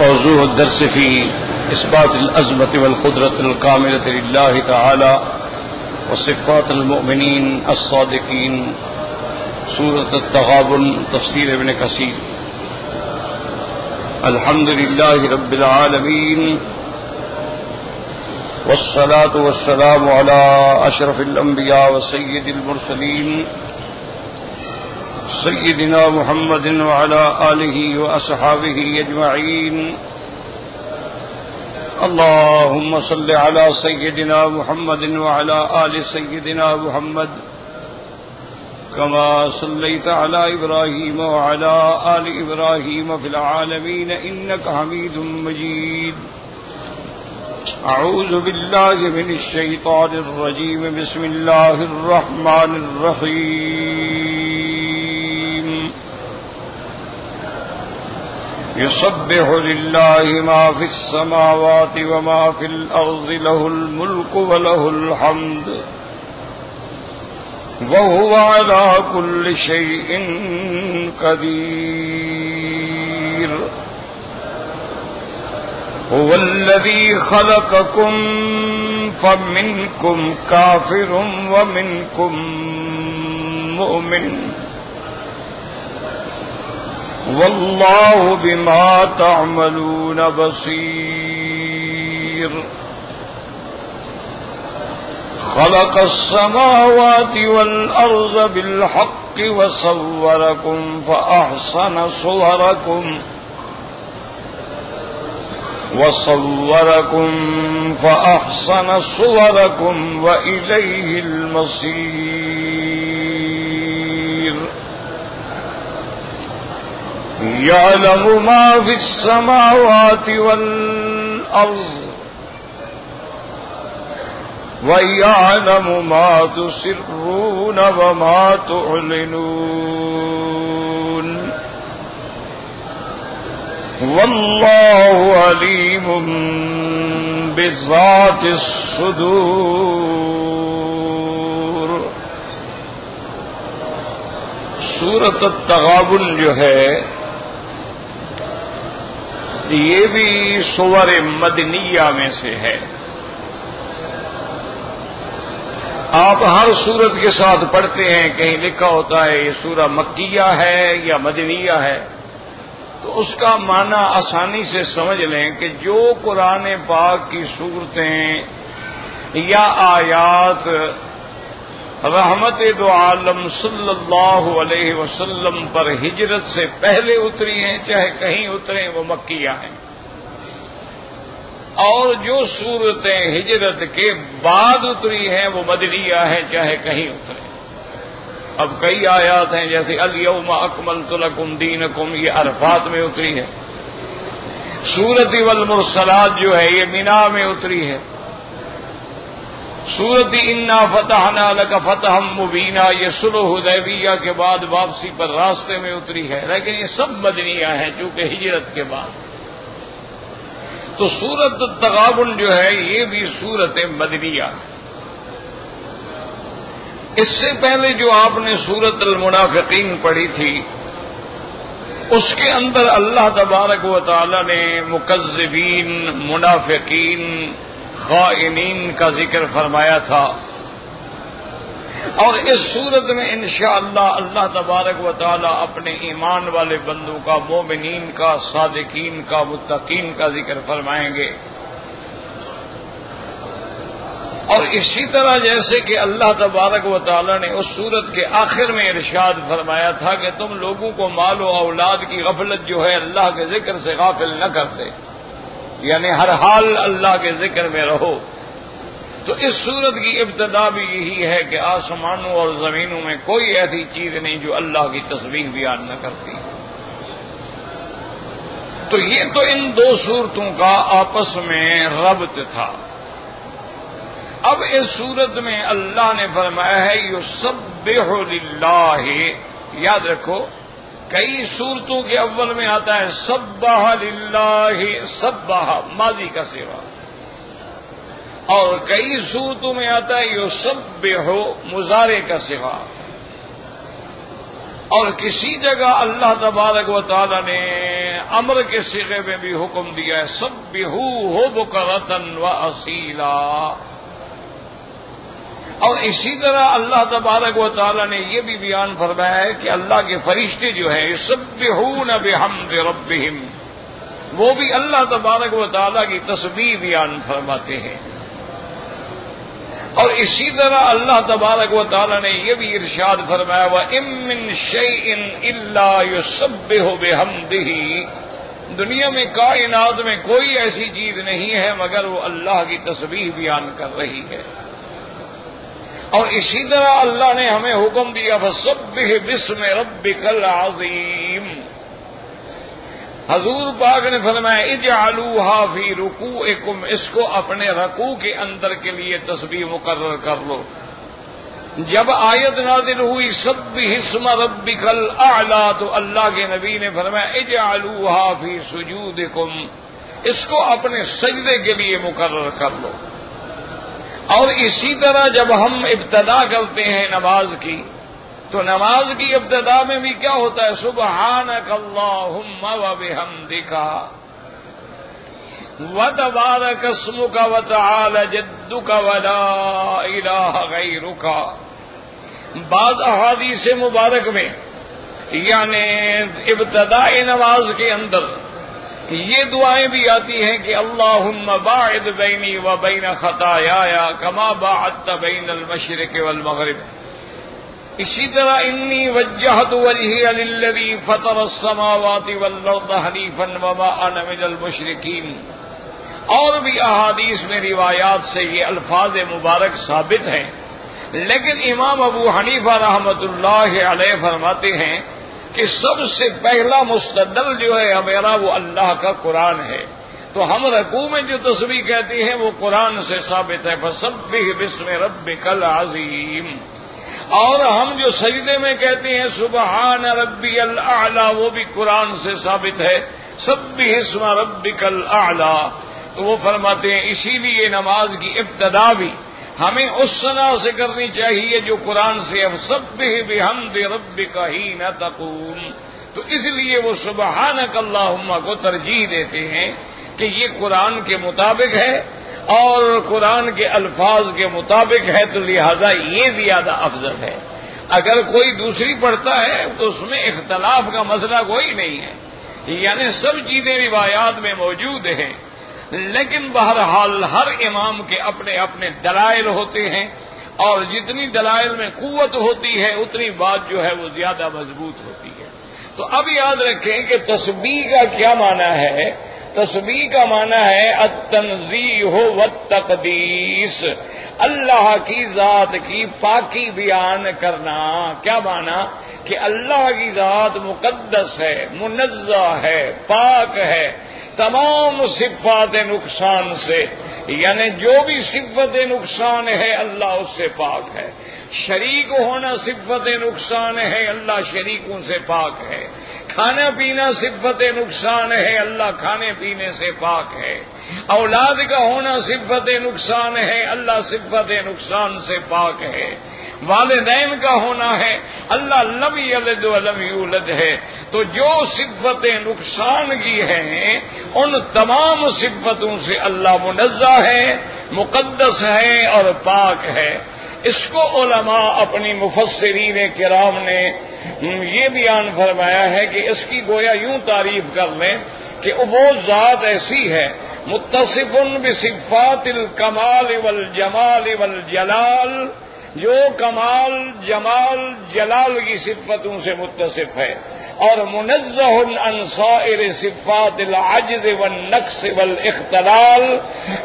موضوع الدرس في إثبات العظمة والقدرة الكاملة لله تعالى وصفات المؤمنين الصادقين، سورة التغابن، تفسير ابن كثير. الحمد لله رب العالمين، والصلاة والسلام على أشرف الأنبياء وسيد المرسلين سيدنا محمد وعلى آله وأصحابه أجمعين. اللهم صل على سيدنا محمد وعلى آل سيدنا محمد كما صليت على إبراهيم وعلى آل إبراهيم في العالمين إنك حميد مجيد. أعوذ بالله من الشيطان الرجيم. بسم الله الرحمن الرحيم. يسبح لله ما في السماوات وما في الأرض، له الملك وله الحمد وهو على كل شيء قدير. هو الذي خلقكم فمنكم كافر ومنكم مؤمن والله بما تعملون بصير. خلق السماوات والأرض بالحق وصوركم فأحسن صوركم وإليه المصير. يعلم ما في السماوات والأرض ويعلم ما تسرون وما تعلنون والله عليم بذات الصدور. سورۃ التغابن جو ہے یہ بھی سور مدنیہ میں سے ہے. آپ ہر سورت کے ساتھ پڑھتے ہیں، کہیں لکھا ہوتا ہے یہ سورہ مکیہ ہے یا مدنیہ ہے، تو اس کا معنی آسانی سے سمجھ لیں کہ جو قرآن پاک کی صورتیں یا آیات رحمت دو عالم صلی اللہ علیہ وسلم پر ہجرت سے پہلے اتری ہیں، چاہے کہیں اتریں، وہ مکیہ ہیں، اور جو صورتیں ہجرت کے بعد اتری ہیں وہ مدنیہ ہیں، چاہے کہیں اتریں. اب کئی آیات ہیں جیسے الیوم اکملت لکم دینکم، یہ عرفات میں اتری ہے. سورۃ والمرسلات جو ہے یہ مینا میں اتری ہے. سورۃ انا فتحنا لک فتحا مبینا یہ صلح حدیبیہ کے بعد واپسی پر راستے میں اتری ہے، لیکن یہ سب مدنیہ ہیں چونکہ ہجرت کے بعد. تو سورۃ التغابن جو ہے یہ بھی سورۃ مدنیہ. اس سے پہلے جو آپ نے سورۃ المنافقین پڑھی تھی اس کے اندر اللہ تبارک و تعالی نے مکذبین، منافقین، خائنین کا ذکر فرمایا تھا، اور اس صورت میں انشاءاللہ اللہ تبارک و تعالی اپنے ایمان والے بندوں کا، مومنین کا، صادقین کا، متقین کا ذکر فرمائیں گے. اور اسی طرح جیسے کہ اللہ تبارک و تعالی نے اس صورت کے آخر میں ارشاد فرمایا تھا کہ تم لوگوں کو مال و اولاد کی غفلت جو ہے اللہ کے ذکر سے غافل نہ کرتے، یعنی ہر حال اللہ کے ذکر میں رہو. تو اس صورت کی ابتدا بھی یہی ہے کہ آسمانوں اور زمینوں میں کوئی ایسی چیز نہیں جو اللہ کی تسبیح بیان نہ کرتی. تو یہ تو ان دو صورتوں کا آپس میں ربط تھا. اب اس صورت میں اللہ نے فرمایا ہے یسبح للہ. یاد رکھو کئی صورتوں کے اول میں آتا ہے سبح للہ، سبح ماضی کا صیغہ، اور کئی صورتوں میں آتا ہے یسبح مضارع کا صیغہ. اور کسی جگہ اللہ تبارک و تعالی نے امر کے صیغے میں بھی حکم دیا ہے سبحوہ بکرۃ واصیلا. اور اسی طرح اللہ تبارک و تعالی نے یہ بھی بیان فرمایا ہے کہ اللہ کے فرشتے جو ہیں یسبحون بحمد ربہم، وہ بھی اللہ تبارک و تعالی کی تسبیح بیان فرماتے ہیں. اور اسی طرح اللہ تبارک و تعالی نے یہ بھی ارشاد فرمایا وَإِن مِّن شَيْءٍ إِلَّا يُسَبِّحُ بِحَمْدِهِ، دنیا میں کائنات میں کوئی ایسی چیز نہیں ہے مگر وہ اللہ کی تسبیح بیان کر رہی ہے. اور اسی طرح اللہ نے ہمیں حکم دیا فَسَبِّحْ بِاسْمِ رَبِّكَ الْعَظِيمِ. حضور پاک نے فرمایا اجعلوها فی رکوعکم، اس کو اپنے رکوع کے اندر کے لیے تسبیح مقرر کر لو. جب آیت نازل ہوئی سبح اسم ربک الاعلی تو اللہ کے نبی نے فرمایا اجعلوها فی سجودکم، اس کو اپنے سجدے کے لیے مقرر کر لو. اور اسی طرح جب ہم ابتدا کرتے ہیں نماز کی تو نماز کی ابتدا میں بھی کیا ہوتا ہے سبحانک اللہم وبحمدک وتبارک اسمک وتعالی جدک ولا الہ غیرک. بعض احادیث مبارک میں یعنی ابتدائی نماز کے اندر یہ دعائیں بھی آتی ہیں کہ اللہم باعد بینی و بین خطایایا کما باعدت بین المشرق والمغرب. اسی طرح انی وجہت وجہی للذی فطر السماوات والارض حنیفا وما انا من المشرکین. اور بھی احادیث میں روایات سے یہ الفاظ مبارک ثابت ہیں، لیکن امام ابو حنیفہ رحمۃ اللہ علیہ فرماتے ہیں کہ سب سے پہلا مستدل جو ہے ہمارا وہ اللہ کا قرآن ہے. تو ہم رکوع میں جو تسبیح کہتے ہیں وہ قرآن سے ثابت ہے فسبح باسم ربک العظیم. اور ہم جو سجدے میں کہتے ہیں سبحان ربی الاعلی وہ بھی قرآن سے ثابت ہے سبح اسم ربک الاعلی. تو وہ فرماتے ہیں اسی لیے نماز کی ابتدا بھی ہمیں اس ثنا سے کرنی چاہیے جو قرآن سے سبح بحمد ربک حین تقوم. تو اس لیے وہ سبحانک اللہم کو ترجیح دیتے ہیں کہ یہ قرآن کے مطابق ہے اور قرآن کے الفاظ کے مطابق ہے تو لہذا یہ زیادہ افضل ہے. اگر کوئی دوسری پڑھتا ہے تو اس میں اختلاف کا مسئلہ کوئی نہیں ہے، یعنی سب چیزیں روایات میں موجود ہیں، لیکن بہرحال ہر امام کے اپنے اپنے دلائل ہوتے ہیں اور جتنی دلائل میں قوت ہوتی ہے اتنی بات جو ہے وہ زیادہ مضبوط ہوتی ہے. تو اب یاد رکھیں کہ تسبیح کا کیا معنی ہے. تسبیح کا معنی ہے التنزیہ والتقدیس، اللہ کی ذات کی پاکی بیان کرنا. کیا معنی کہ اللہ کی ذات مقدس ہے، منزہ ہے، پاک ہے تمام صفات نقصان سے، یعنی جو بھی صفت نقصان ہے اللہ اس سے پاک ہے. شریک ہونا صفت نقصان ہے، اللہ شریکوں سے پاک ہے. کھانا پینا صفت نقصان ہے، اللہ کھانے پینے سے پاک ہے. اولاد کا ہونا صفت نقصان ہے، اللہ صفت نقصان سے پاک ہے. والدین کا ہونا ہے، اللہ لم یلد ولم یولد ہے. تو جو صفتیں نقصان کی ہیں ان تمام صفتوں سے اللہ منزہ ہے، مقدس ہے اور پاک ہے. اس کو علماء اپنی مفسرین کرام نے یہ بیان فرمایا ہے کہ اس کی گویا یوں تعریف کر لیں کہ وہ ذات ایسی ہے متصف بصفات الکمال والجمال والجلال، جو کمال جمال جلال کی صفتوں سے متصف ہے، اور منزہ عن سائر صفات العجز والنقص والاختلال،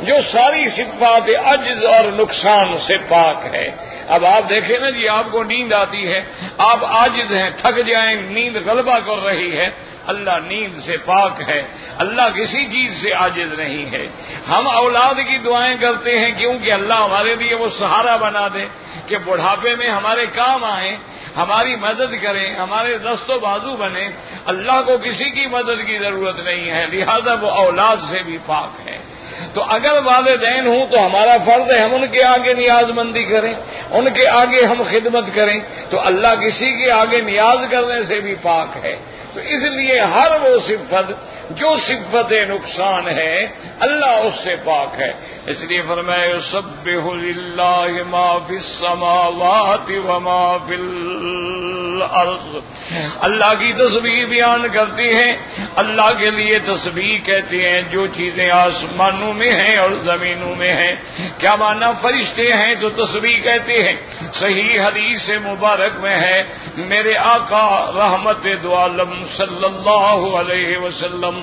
جو ساری صفات عجز اور نقصان سے پاک ہے. اب آپ دیکھیں نا جی، آپ کو نیند آتی ہے، آپ عاجز ہیں، تھک جائیں، نیند غلبہ کر رہی ہے، اللہ نیند سے پاک ہے، اللہ کسی چیز سے عاجز نہیں ہے. ہم اولاد کی دعائیں کرتے ہیں کیونکہ اللہ ہمارے لیے وہ سہارا بنا دے کہ بڑھاپے میں ہمارے کام آئیں، ہماری مدد کریں، ہمارے دست و بازو بنے. اللہ کو کسی کی مدد کی ضرورت نہیں ہے، لہذا وہ اولاد سے بھی پاک ہے. تو اگر والدین ہوں تو ہمارا فرض ہے ہم ان کے آگے نیاز مندی کریں، ان کے آگے ہم خدمت کریں. تو اللہ کسی کے آگے نیاز کرنے سے بھی پاک ہے. تو اس لیے ہر وہ صفت جو صفت نقصان ہے اللہ اس سے پاک ہے. اس لیے فرمایا یسبح للہ ما فی السماوات وما فی الارض. اللہ کی تسبیح بیان کرتی ہیں. اللہ کے لیے تسبیح کہتے ہیں جو چیزیں آسمانوں میں ہیں اور زمینوں میں ہیں. کیا معنی؟ فرشتے ہیں تو تسبیح کہتے ہیں. صحیح حدیث مبارک میں ہے میرے آقا رحمت دو عالم صلی اللہ علیہ وسلم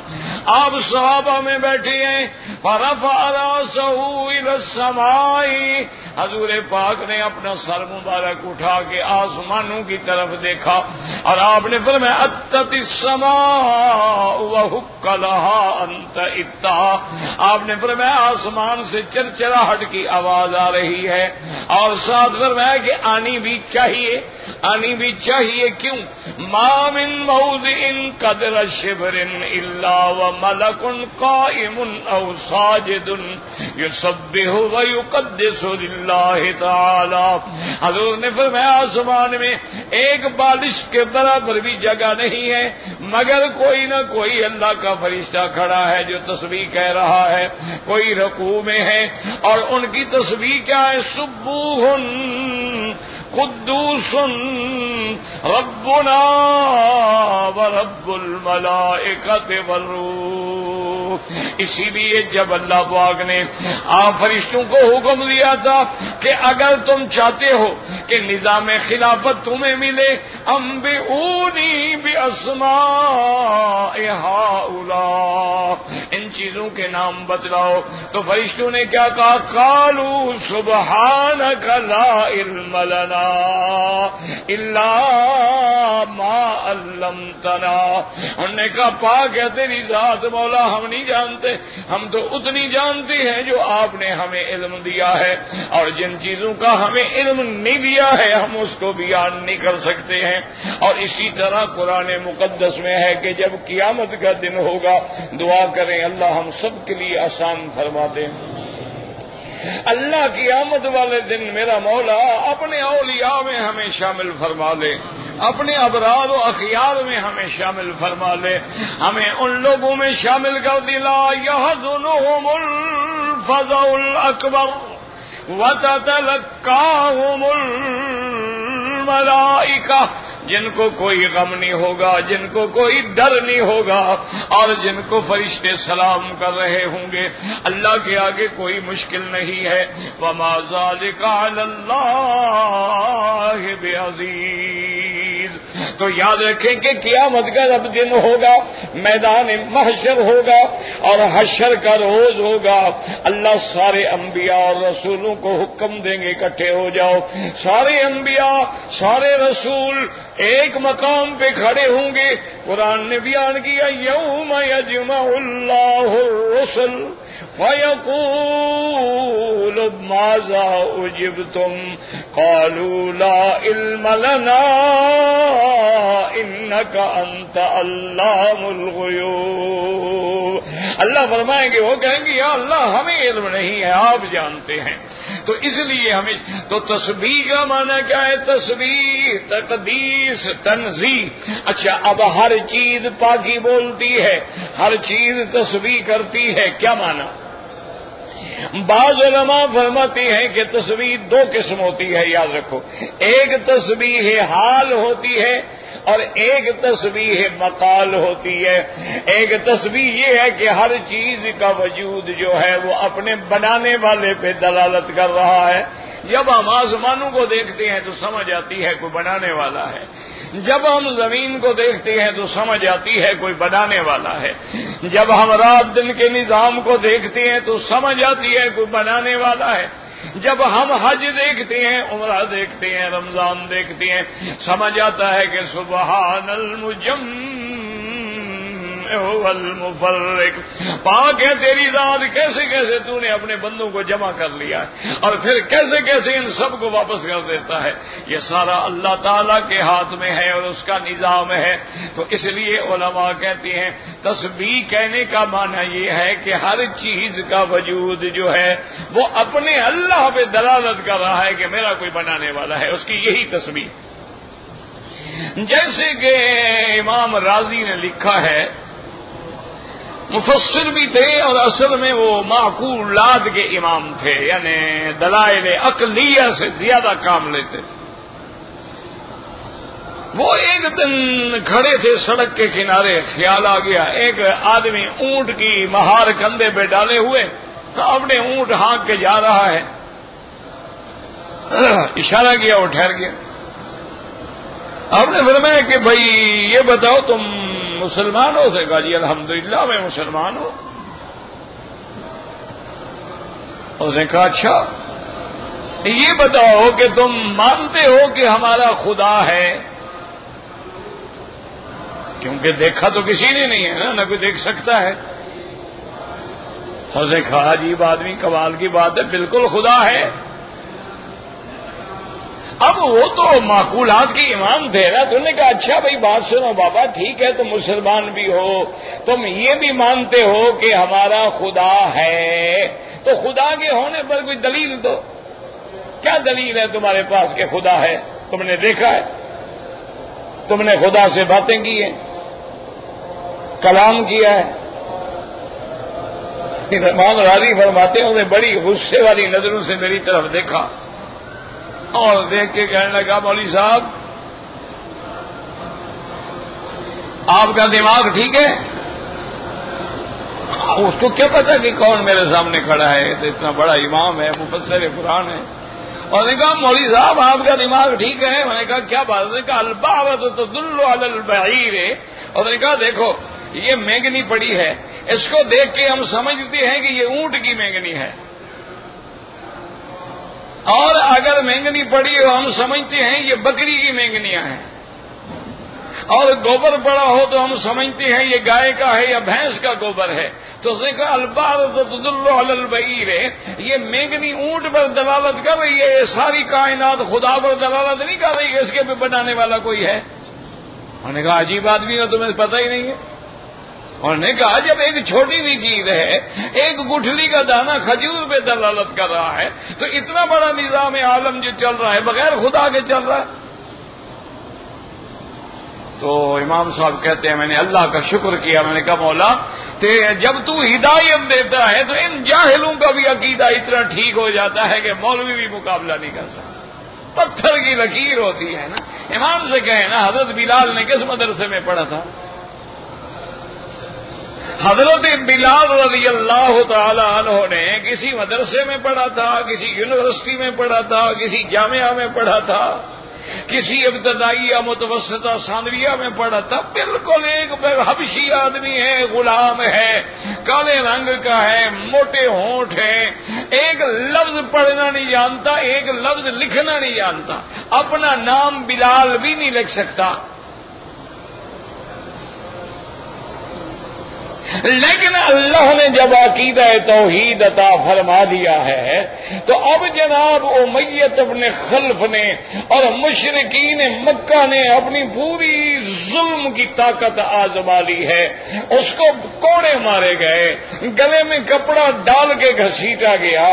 آپ صحابہ میں بیٹھے ہیں. فرفع راسہ الی السماء. حضور پاک نے اپنا سر مبارک اٹھا کے آسمانوں کی طرف دیکھا اور آپ نے فرمایا اتت السماء وحق لها ان تئتا. آپ نے فرمایا آسمان سے چرچراہٹ کی آواز آ رہی ہے اور ساتھ فرمایا کہ آنی بھی چاہیے. آنی بھی چاہیے. کیوں؟ ما من موضع قدر شبر الا وملک قائم او ساجد یسبح ویقدس للہ تعالی. حضور نے فرمایا آسمان میں ایک بالش کے برابر بھی جگہ نہیں ہے مگر کوئی نہ کوئی اللہ کا فرشتہ کھڑا ہے جو تسبیح کہہ رہا ہے. کوئی رکوع میں ہے اور ان کی تسبیح کیا ہے؟ سبوح قدوس ربنا ورب الملائکۃ والروح. اسی لیے جب اللہ پاک نے آپ فرشتوں کو حکم دیا تھا کہ اگر تم چاہتے ہو کہ نظام خلافت تمہیں ملے انبئونی باسماء ہؤلاء، ان چیزوں کے نام بتلاؤ. تو فرشتوں نے کیا کہا؟ قالوا سبحانک لا علم لنا الا ما علمتنا. انہوں نے کہا پاک ہے تیری ذات مولا، ہم نہیں جانتے، ہم تو اتنی جانتے ہیں جو آپ نے ہمیں علم دیا ہے، اور جن چیزوں کا ہمیں علم نہیں دیا ہے ہم اس کو بیان نہیں کر سکتے ہیں. اور اسی طرح قرآن مقدس میں ہے کہ جب قیامت کا دن ہوگا دعا کریں اللہ ہم سب کے لیے آسان فرما دیں. اللہ قیامت والے دن میرا مولا اپنے اولیاء میں ہمیں شامل فرما لے، اپنے ابرار و اخیار میں ہمیں شامل فرما لے، ہمیں ان لوگوں میں شامل کر دے. لا يحزنهم الفزع الأكبر وتتلقاهم الملائکہ. جن کو کوئی غم نہیں ہوگا، جن کو کوئی ڈر نہیں ہوگا، اور جن کو فرشتے سلام کر رہے ہوں گے. اللہ کے آگے کوئی مشکل نہیں ہے. وما ذلك على الله بعزیز. تو یاد رکھیں کہ قیامت کا جب دن ہوگا، میدان محشر ہوگا اور حشر کا روز ہوگا، اللہ سارے انبیاء اور رسولوں کو حکم دیں گے اکٹھے ہو جاؤ. سارے انبیاء سارے رسول ایک مقام پہ کھڑے ہوں گے. قرآن نے بیان کیا یوم یجمع اللہ الرسل فیقول ماذا اجبتم قالوا لا علم لنا انک انت علام الغیوب. اللہ فرمائیں گے، وہ کہیں گے یا اللہ ہمیں علم نہیں ہے، آپ جانتے ہیں. تو اس لیے ہمیں تو تسبیح کا معنی کیا ہے؟ تسبیح، تقدیس، تنزیہ. اچھا اب ہر چیز پاکی بولتی ہے، ہر چیز تسبیح کرتی ہے، کیا معنی؟ بعض علماء فرماتے ہیں کہ تسبیح دو قسم ہوتی ہے، یاد رکھو. ایک تسبیح حال ہوتی ہے اور ایک تسبیح مقال ہوتی ہے. ایک تسبیح یہ ہے کہ ہر چیز کا وجود جو ہے وہ اپنے بنانے والے پہ دلالت کر رہا ہے. جب ہم آسمانوں کو دیکھتے ہیں تو سمجھ آتی ہے کوئی بنانے والا ہے. جب ہم زمین کو دیکھتے ہیں تو سمجھ آتی ہے کوئی بنانے والا ہے. جب ہم رات دن کے نظام کو دیکھتے ہیں تو سمجھ آتی ہے کوئی بنانے والا ہے. جب ہم حج دیکھتے ہیں، عمرہ دیکھتے ہیں، رمضان دیکھتے ہیں، سمجھ آتا ہے کہ سبحان والمفرق. پاک ہے تیری ذات، کیسے کیسے تو نے اپنے بندوں کو جمع کر لیا اور پھر کیسے کیسے ان سب کو واپس کر دیتا ہے. یہ سارا اللہ تعالیٰ کے ہاتھ میں ہے اور اس کا نظام ہے. تو اس لیے علماء کہتے ہیں تسبیح کہنے کا معنی یہ ہے کہ ہر چیز کا وجود جو ہے وہ اپنے اللہ پہ دلالت کر رہا ہے کہ میرا کوئی بنانے والا ہے، اس کی یہی تسبیح. جیسے کہ امام راضی نے لکھا ہے مفسر بھی تھے اور اصل میں وہ معقولات کے امام تھے، یعنی دلائل عقلیہ سے زیادہ کام لیتے تھے۔ وہ ایک دن کھڑے تھے سڑک کے کنارے، خیال آ گیا ایک آدمی اونٹ کی مہار کندھے پہ ڈالے ہوئے اپنے اونٹ ہانک کے جا رہا ہے، اشارہ کیا، وہ ٹھہر گیا۔ آپ نے فرمایا کہ بھائی یہ بتاؤ تم مسلمان ہو؟ سے کہا جی الحمدللہ میں مسلمان ہوں۔ اس نے کہا اچھا یہ بتاؤ کہ تم مانتے ہو کہ ہمارا خدا ہے؟ کیونکہ دیکھا تو کسی نے نہیں ہے نہ کوئی دیکھ سکتا ہے۔ اس نے کہا عجیب آدمی، کمال کی بات ہے، بالکل خدا ہے۔ اب وہ تو معقولات کے امام تھے نا، تو انہوں نے کہا اچھا بھائی بات سنو بابا، ٹھیک ہے تم مسلمان بھی ہو، تم یہ بھی مانتے ہو کہ ہمارا خدا ہے، تو خدا کے ہونے پر کوئی دلیل دو۔ کیا دلیل ہے تمہارے پاس کہ خدا ہے؟ تم نے دیکھا ہے؟ تم نے خدا سے باتیں کی ہیں، کلام کیا ہے؟ امام راضی فرماتے ہیں انہوں نے بڑی غصے والی نظروں سے میری طرف دیکھا اور دیکھ کے کہنے لگا مولوی صاحب آپ کا دماغ ٹھیک ہے؟ اس کو کیا پتا کہ کون میرے سامنے کھڑا ہے، تو اتنا بڑا امام ہے، مفسر قرآن ہے۔ اور نے کہا مولوی صاحب آپ کا دماغ ٹھیک ہے؟ میں نے کہا کیا بات؟ نے کہا البعوۃ تدل علی البعیر، اور نے کہا دیکھو یہ مینگنی پڑی ہے، اس کو دیکھ کے ہم سمجھتے ہیں کہ یہ اونٹ کی مینگنی ہے، اور اگر مینگنی پڑی ہو ہم سمجھتے ہیں یہ بکری کی مینگنیاں ہیں، اور گوبر پڑا ہو تو ہم سمجھتے ہیں یہ گائے کا ہے یا بھینس کا گوبر ہے۔ تو اس نے کہا البعوۃ تدل علی البعیر، یہ مینگنی اونٹ پر دلالت کر رہی ہے، یہ ساری کائنات خدا پر دلالت نہیں کر رہی ہے، اس کے بھی بنانے والا کوئی ہے؟ انہوں نے کہا عجیب آدمی ہو، تمہیں پتہ ہی نہیں ہے۔ انہوں نے کہا جب ایک چھوٹی سی چیز ہے، ایک گٹھلی کا دانہ کھجور پہ دلالت کر رہا ہے، تو اتنا بڑا نظام عالم جو چل رہا ہے بغیر خدا کے چل رہا ہے۔ تو امام صاحب کہتے ہیں میں نے اللہ کا شکر کیا، میں نے کہا مولا جب تو ہدایت دیتا ہے تو ان جاہلوں کا بھی عقیدہ اتنا ٹھیک ہو جاتا ہے کہ مولوی بھی مقابلہ نہیں کر سکتا، پتھر کی لکیر ہوتی ہے نا۔ امام سے کہیں نا حضرت بلال نے کس مدرسے میں پڑھا تھا؟ حضرت بلال رضی اللہ تعالی عنہ نے کسی مدرسے میں پڑھا تھا، کسی یونیورسٹی میں پڑھا تھا، کسی جامعہ میں پڑھا تھا، کسی ابتدائیہ متوسطہ ثانویہ میں پڑھا تھا، بالکل ایک حبشی آدمی ہے، غلام ہے، کالے رنگ کا ہے، موٹے ہونٹ ہے، ایک لفظ پڑھنا نہیں جانتا، ایک لفظ لکھنا نہیں جانتا، اپنا نام بلال بھی نہیں لکھ سکتا، لیکن اللہ نے جب عقیدہ توحید عطا فرما دیا ہے تو اب جناب امیہ ابن خلف نے اور مشرکین مکہ نے اپنی پوری ظلم کی طاقت آزما لی ہے، اس کو کوڑے مارے گئے، گلے میں کپڑا ڈال کے گھسیٹا گیا،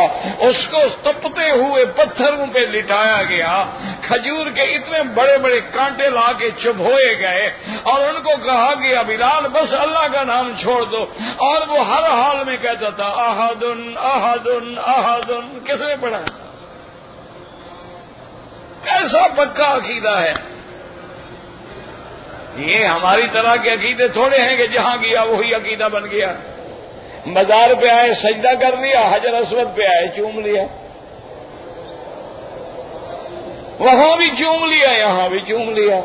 اس کو تپتے ہوئے پتھروں پہ لٹایا گیا، کھجور کے اتنے بڑے بڑے کانٹے لا کے چبھوئے گئے، اور ان کو کہا گیا بلال بس اللہ کا نام چھوڑ دو، اور وہ ہر حال میں کہتا تھا احد احد احد۔ کس نے پڑھا؟ کیسا پکا عقیدہ ہے یہ! ہماری طرح کے عقیدے تھوڑے ہیں کہ جہاں گیا وہی عقیدہ بن گیا، مزار پہ آئے سجدہ کر لیا، حجر اسود پہ آئے چوم لیا، وہاں بھی چوم لیا، یہاں بھی چوم لیا،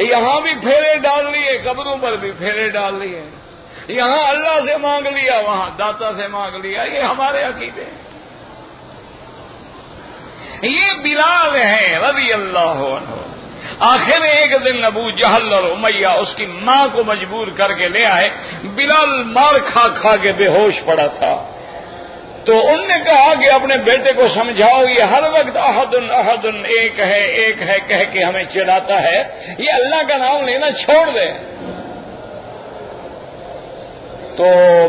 یہاں بھی پھیرے ڈال لیے، قبروں پر بھی پھیرے ڈال لیے، یہاں اللہ سے مانگ لیا، وہاں داتا سے مانگ لیا۔ یہ ہمارے عقیدے ہیں۔ یہ بلال ہے رضی اللہ عنہ۔ آخر ایک دن ابو جہل اور امیہ اس کی ماں کو مجبور کر کے لے آئے، بلال مار کھا کھا کے بے ہوش پڑا تھا، تو ان نے کہا کہ اپنے بیٹے کو سمجھاؤ، یہ ہر وقت احد احد ایک ہے کہہ کے ہمیں چلاتا ہے، یہ اللہ کا نام لینا چھوڑ دے۔ تو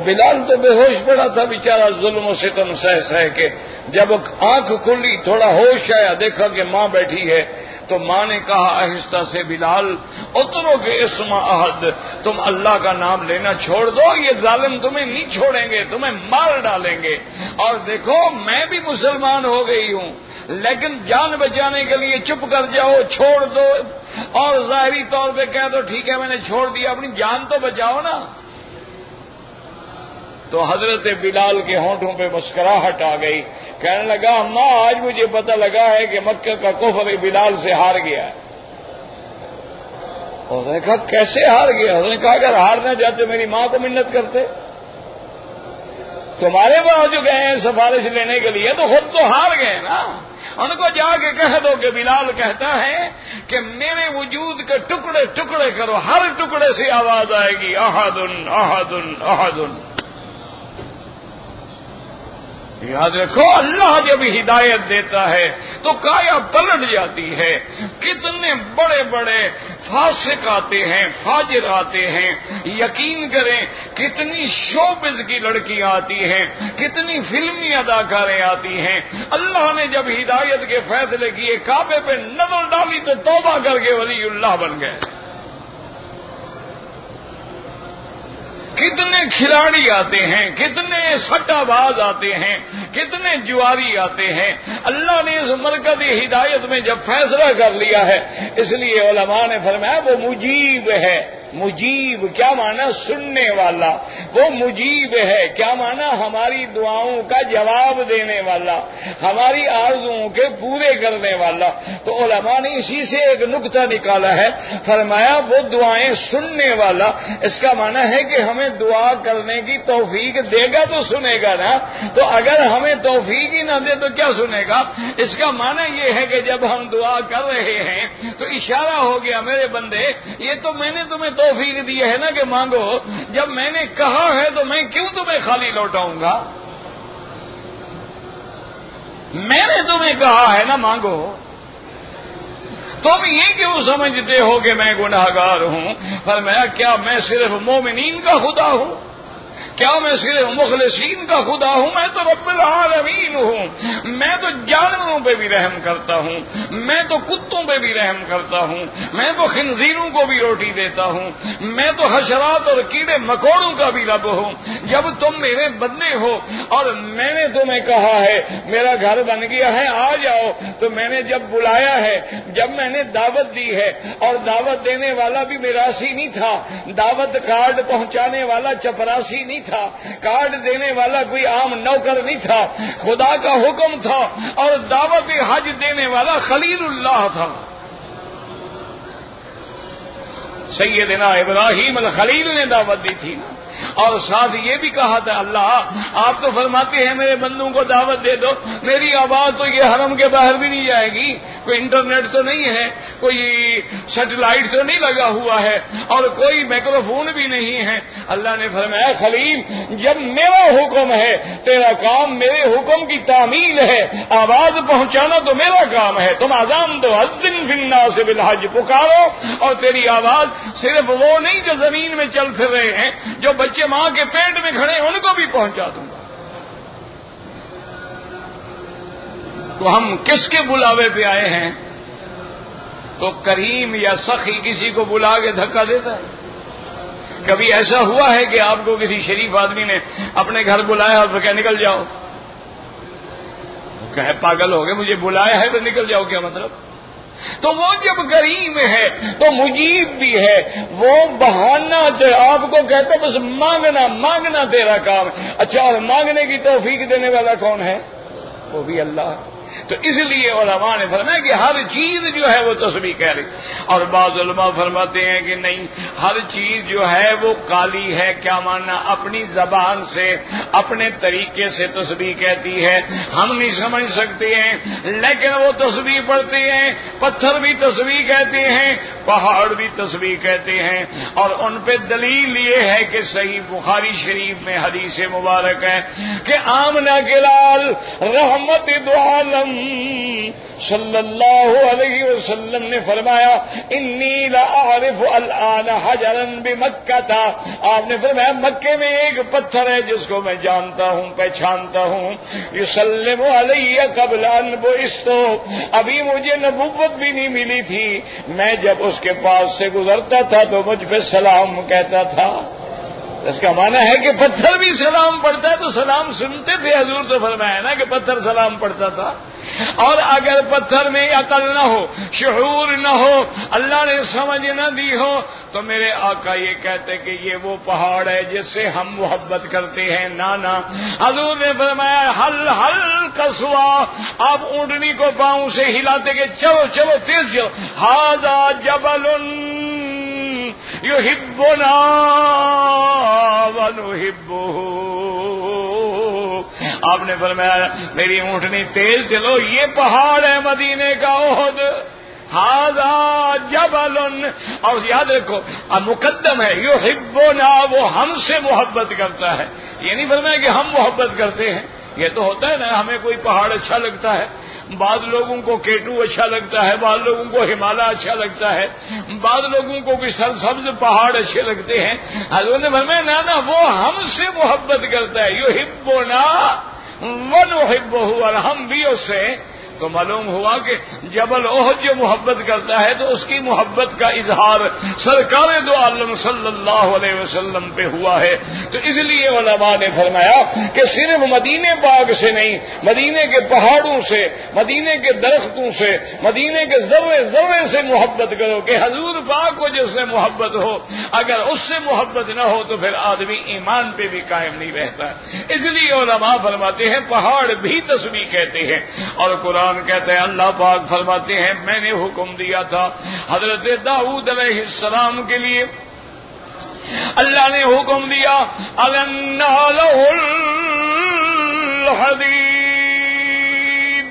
بلال تو بے ہوش پڑا تھا بیچارہ، ظلم و ستم سہ کے جب آنکھ کھلی تھوڑا ہوش آیا، دیکھا کہ ماں بیٹھی ہے، تو ماں نے کہا آہستہ سے بلال اترو کے اسم احد، تم اللہ کا نام لینا چھوڑ دو، یہ ظالم تمہیں نہیں چھوڑیں گے، تمہیں مار ڈالیں گے۔ اور دیکھو میں بھی مسلمان ہو گئی ہوں، لیکن جان بچانے کے لیے چپ کر جاؤ، چھوڑ دو، اور ظاہری طور پہ کہہ دو ٹھیک ہے میں نے چھوڑ دیا، اپنی جان تو بچاؤ نا۔ تو حضرت بلال کے ہونٹوں پہ مسکراہٹ آ گئی، کہنے لگا اماں آج مجھے پتہ لگا ہے کہ مکہ کا کفر بلال سے ہار گیا ہے۔ اور نے کہا کیسے ہار گیا؟ اس نے کہا اگر ہارنا چاہتے میری ماں کو منت کرتے، تمہارے پاس جو گئے ہیں سفارش لینے کے لیے تو خود تو ہار گئے نا۔ ان کو جا کے کہہ دو کہ بلال کہتا ہے کہ میرے وجود کے ٹکڑے ٹکڑے کرو، ہر ٹکڑے سے آواز آئے گی احد احد احد۔ یاد رکھو اللہ جب ہدایت دیتا ہے تو کایا پلٹ جاتی ہے۔ کتنے بڑے بڑے فاسق آتے ہیں، فاجر آتے ہیں، یقین کریں کتنی شوبز کی لڑکیاں آتی ہیں، کتنی فلمی اداکاریں آتی ہیں۔ اللہ نے جب ہدایت کے فیصلے کیے، کعبے پہ نظر ڈالی تو توبہ کر کے ولی اللہ بن گئے۔ کتنے کھلاڑی آتے ہیں، کتنے سٹا باز آتے ہیں، کتنے جواری آتے ہیں۔ اللہ نے اس مرکزی ہدایت میں جب فیصلہ کر لیا ہے، اس لیے علماء نے فرمایا وہ مجیب ہے۔ مجیب کیا معنی؟ سننے والا۔ وہ مجیب ہے کیا معنی؟ ہماری دعاؤں کا جواب دینے والا، ہماری آرزوؤں کے پورے کرنے والا۔ تو علماء نے اسی سے ایک نقطہ نکالا ہے، فرمایا وہ دعائیں سننے والا، اس کا معنی ہے کہ ہمیں دعا کرنے کی توفیق دے گا تو سنے گا نا۔ تو اگر ہمیں توفیق ہی نہ دے تو کیا سنے گا؟ اس کا معنی یہ ہے کہ جب ہم دعا کر رہے ہیں تو اشارہ ہو گیا میرے بندے یہ تو میں نے تمہیں توفیق دی ہے نا کہ مانگو، جب میں نے کہا ہے تو میں کیوں تمہیں خالی لوٹاؤں گا؟ میں نے تمہیں کہا ہے نا مانگو، تم یہ کیوں سمجھتے ہو کہ میں گناہگار ہوں؟ فرمایا کیا میں صرف مومنین کا خدا ہوں؟ کیا میں صرف مخلصین کا خدا ہوں؟ میں تو رب العالمین ہوں۔ میں تو جانوروں پہ بھی رحم کرتا ہوں، میں تو کتوں پہ بھی رحم کرتا ہوں، میں تو خنزیروں کو بھی روٹی دیتا ہوں، میں تو حشرات اور کیڑے مکوڑوں کا بھی رب ہوں۔ جب تم میرے بندے ہو اور میں نے تمہیں کہا ہے میرا گھر بن گیا ہے آ جاؤ، تو میں نے جب بلایا ہے، جب میں نے دعوت دی ہے، اور دعوت دینے والا بھی میراثی نہیں تھا، دعوت کارڈ پہنچانے والا چپراسی نہیں تھا، کارڈ دینے والا کوئی عام نوکر نہیں تھا، خدا کا حکم تھا، اور دعوت حج دینے والا خلیل اللہ تھا۔ سیدنا ابراہیم الخلیل نے دعوت دی تھی، اور ساتھ یہ بھی کہا تھا اللہ آپ تو فرماتے ہیں میرے بندوں کو دعوت دے دو، میری آواز تو یہ حرم کے باہر بھی نہیں جائے گی، کوئی انٹرنیٹ تو نہیں ہے، کوئی سیٹلائٹ تو نہیں لگا ہوا ہے، اور کوئی مائکروفون بھی نہیں ہے۔ اللہ نے فرمایا خلیل جب میرا حکم ہے، تیرا کام میرے حکم کی تعمیل ہے، آواز پہنچانا تو میرا کام ہے، تم اذان دو اذن فی الناس بالحج، پکارو، اور تیری آواز صرف وہ نہیں جو زمین میں چل پھر رہے ہیں، جو بچے ماں کے پیٹ میں کھڑے ہیں ان کو بھی پہنچا دوں گا۔ تو ہم کس کے بلاوے پہ آئے ہیں؟ تو کریم یا سخی کسی کو بلا کے دھکا دیتا ہے؟ کبھی ایسا ہوا ہے کہ آپ کو کسی شریف آدمی نے اپنے گھر بلایا اور کہا نکل جاؤ؟ کہے پاگل ہو گئے، مجھے بلایا ہے تو نکل جاؤ، کیا مطلب؟ تو وہ جب کریم ہے تو مجیب بھی ہے، وہ بہانہ آپ کو کہتا بس مانگنا مانگنا تیرا کام ہے۔ اچھا اور مانگنے کی توفیق دینے والا کون ہے؟ وہ بھی اللہ ہے۔ تو اس لیے علماء نے فرمایا کہ ہر چیز جو ہے وہ تسبیح کہہ رہی، اور بعض علماء فرماتے ہیں کہ نہیں، ہر چیز جو ہے وہ کالی ہے، کیا ماننا؟ اپنی زبان سے اپنے طریقے سے تسبیح کہتی ہے، ہم نہیں سمجھ سکتے ہیں لیکن وہ تسبیح پڑھتے ہیں۔ پتھر بھی تسبیح کہتے ہیں، پہاڑ بھی تسبیح کہتے ہیں، اور ان پہ دلیل یہ ہے کہ صحیح بخاری شریف میں حدیث مبارک ہے کہ آمنہ کے لال رحمت دو عالم صلی اللہ علیہ وسلم نے فرمایا انی لأعرف الآن حجرا بمکہ تھا، آپ نے فرمایا مکے میں ایک پتھر ہے جس کو میں جانتا ہوں، پہچانتا ہوں، یسلم علی قبل ان بعثت، ابھی مجھے نبوت بھی نہیں ملی تھی، میں جب اس کے پاس سے گزرتا تھا تو مجھ پہ سلام کہتا تھا۔ اس کا معنی ہے کہ پتھر بھی سلام پڑھتا ہے، تو سلام سنتے تھے، حضور تو فرمایا نا کہ پتھر سلام پڑھتا تھا۔ اور اگر پتھر میں عقل نہ ہو، شعور نہ ہو، اللہ نے سمجھ نہ دی ہو، تو میرے آقا یہ کہتے کہ یہ وہ پہاڑ ہے جس سے ہم محبت کرتے ہیں۔ نانا حضور نے فرمایا حل حل قصوا، آپ اونٹنی کو پاؤں سے ہلاتے کہ چلو چلو تیز چلو، ھذا جبل یحبنا ونحبہ، آپ نے فرمایا میری اونٹنی تیز چلو، یہ پہاڑ ہے مدینے کا احد، ھذا جبل، اور یاد رکھو مقدم ہے یحبنا، وہ ہم سے محبت کرتا ہے، یہ نہیں فرمایا کہ ہم محبت کرتے ہیں۔ یہ تو ہوتا ہے نا، ہمیں کوئی پہاڑ اچھا لگتا ہے، بعض لوگوں کو کیٹو اچھا لگتا ہے، بعض لوگوں کو ہمالیہ اچھا لگتا ہے، بعض لوگوں کو کوئی سرسبز پہاڑ اچھے لگتے ہیں۔ حضور نے فرمایا نا وہ ہم سے محبت کرتا ہے، یحبنا ونحبہ، اور ہم بھی اس سے۔ تو معلوم ہوا کہ جبل احد جو محبت کرتا ہے تو اس کی محبت کا اظہار سرکار دو عالم صلی اللہ علیہ وسلم پہ ہوا ہے۔ تو اس لیے علماء نے فرمایا کہ صرف مدینے پاک سے نہیں، مدینے کے پہاڑوں سے، مدینے کے درختوں سے، مدینے کے ذرے ذرے سے محبت کرو، کہ حضور پاک کو جس سے محبت ہو، اگر اس سے محبت نہ ہو تو پھر آدمی ایمان پہ بھی قائم نہیں رہتا۔ اس لیے علماء فرماتے ہیں پہاڑ بھی تسبیح کہتے ہیں، اور قرآن کہتے ہیں اللہ پاک فرماتے ہیں میں نے حکم دیا تھا حضرت داؤد علیہ السلام کے لیے، اللہ نے حکم دیا النا لہ الحدید،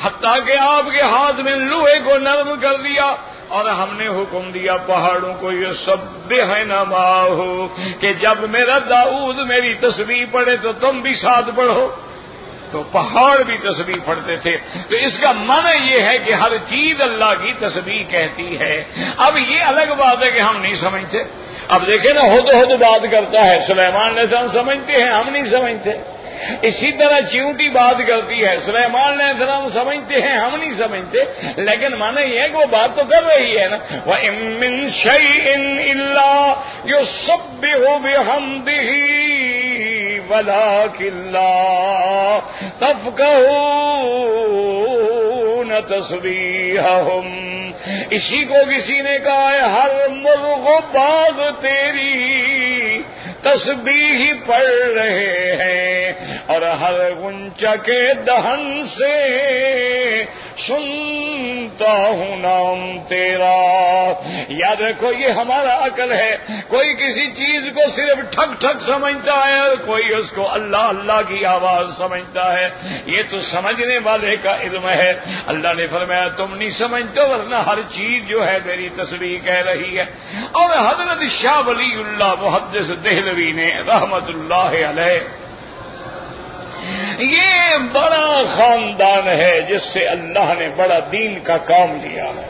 حتیٰ کہ آپ کے ہاتھ میں لوہے کو نرم کر دیا، اور ہم نے حکم دیا پہاڑوں کو یہ سبحنا معہ، کہ جب میرا داؤد میری تسبیح پڑھے تو تم بھی ساتھ پڑھو۔ تو پہاڑ بھی تسبیح پڑھتے تھے۔ تو اس کا معنی یہ ہے کہ ہر چیز اللہ کی تسبیح کہتی ہے۔ اب یہ الگ بات ہے کہ ہم نہیں سمجھتے۔ اب دیکھیں نا، ہد بات کرتا ہے، سلیمان علیہ السلام سمجھتے ہیں، ہم نہیں سمجھتے۔ اسی طرح چیونٹی بات کرتی ہے، سلیمان علیہ السلام سمجھتے ہیں، ہم نہیں سمجھتے، لیکن معنی یہ ہے کہ وہ بات تو کر رہی ہے نا۔ وَإِن مِّن شَيْءٍ إِلَّا يُسَبِّحُ بِحَمْدِهِ وَلَٰكِن لَّا تَفْقَهُونَ تَسْبِيحَهُمْ، اسی کو کسی نے کہا ہے ہر مرغ و باغ تیری تسبیح ہی پڑھ رہے ہیں، اور ہر غنچہ کے دہن سے سنتا ہوں نام تیرا۔ یاد رکھو یہ ہمارا عقل ہے، کوئی کسی چیز کو صرف ٹھک ٹھک سمجھتا ہے اور کوئی اس کو اللہ اللہ کی آواز سمجھتا ہے، یہ تو سمجھنے والے کا علم ہے۔ اللہ نے فرمایا تم نہیں سمجھتے، ورنہ ہر چیز جو ہے میری تسبیح کہہ رہی ہے۔ اور حضرت شاہ ولی اللہ محدث دہلوی نے رحمت اللہ علیہ، یہ بڑا خاندان ہے جس سے اللہ نے بڑا دین کا کام لیا ہے۔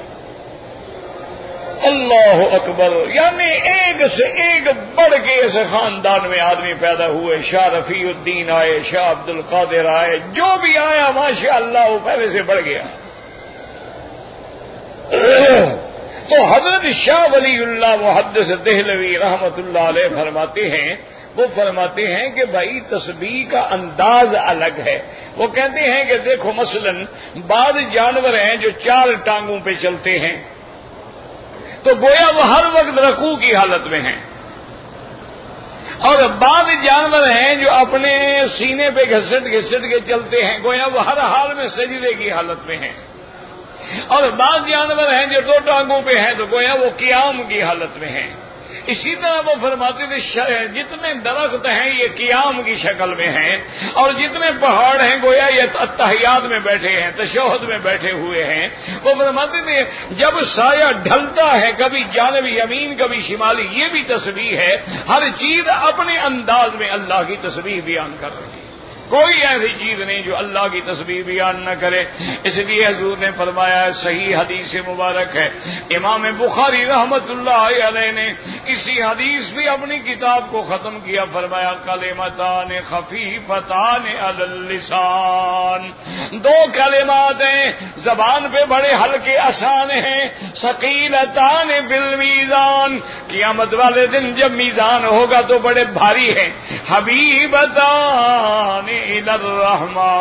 اللہ اکبر، یعنی ایک سے ایک بڑھ کے اس خاندان میں آدمی پیدا ہوئے۔ شاہ رفیع الدین آئے، شاہ عبد القادر آئے، جو بھی آیا ماشاء اللہ وہ پہلے سے بڑھ گیا۔ تو حضرت شاہ ولی اللہ محدث دہلوی رحمت اللہ علیہ فرماتے ہیں، وہ فرماتے ہیں کہ بھائی تسبیح کا انداز الگ ہے۔ وہ کہتے ہیں کہ دیکھو مثلا بعض جانور ہیں جو 4 ٹانگوں پہ چلتے ہیں، تو گویا وہ ہر وقت رکوع کی حالت میں ہیں، اور بعض جانور ہیں جو اپنے سینے پہ گھسٹ گھسٹ کے چلتے ہیں، گویا وہ ہر حال میں سجدے کی حالت میں ہیں، اور بعض جانور ہیں جو 2 ٹانگوں پہ ہیں تو گویا وہ قیام کی حالت میں ہیں۔ اسی طرح وہ فرماتے تھے جتنے درخت ہیں یہ قیام کی شکل میں ہیں، اور جتنے پہاڑ ہیں گویا یہ اتحیات میں بیٹھے ہیں، تشہد میں بیٹھے ہوئے ہیں۔ وہ فرماتے تھے جب سایہ ڈھلتا ہے کبھی جانب یمین کبھی شمالی، یہ بھی تسبیح ہے، ہر چیز اپنے انداز میں اللہ کی تسبیح بیان کر رہی ہے، کوئی ایسی چیز نہیں جو اللہ کی تسبیح بیان نہ کرے۔ اس لیے حضور نے فرمایا، صحیح حدیث مبارک ہے، امام بخاری رحمت اللہ علیہ نے اسی حدیث بھی اپنی کتاب کو ختم کیا، فرمایا کلمتان خفیفتان علی اللسان، دو کلمات ہیں زبان پہ بڑے ہلکے آسان ہیں، ثقیلتان بالمیزان، قیامت والے دن جب میزان ہوگا تو بڑے بھاری ہیں، حبیبتان الی الرحمن،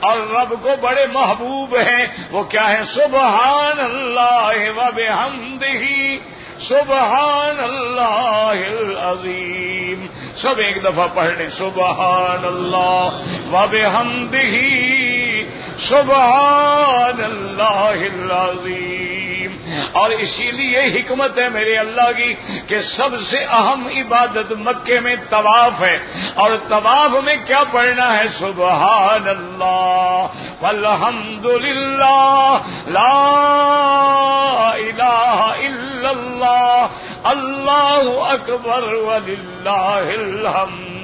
اور رب کو بڑے محبوب ہیں، وہ کیا ہے؟ سبحان اللہ و بحمدہ، سبحان اللہ العظیم۔ سب ایک دفعہ پڑھ لیں، سبحان اللہ و بحمدہ، سبحان اللہ العظیم۔ اور اسی لیے حکمت ہے میرے اللہ کی کہ سب سے اہم عبادت مکے میں طواف ہے، اور طواف میں کیا پڑھنا ہے؟ سبحان اللہ والحمد للہ لا الہ الا اللہ اللہ اکبر وللہ الحمد۔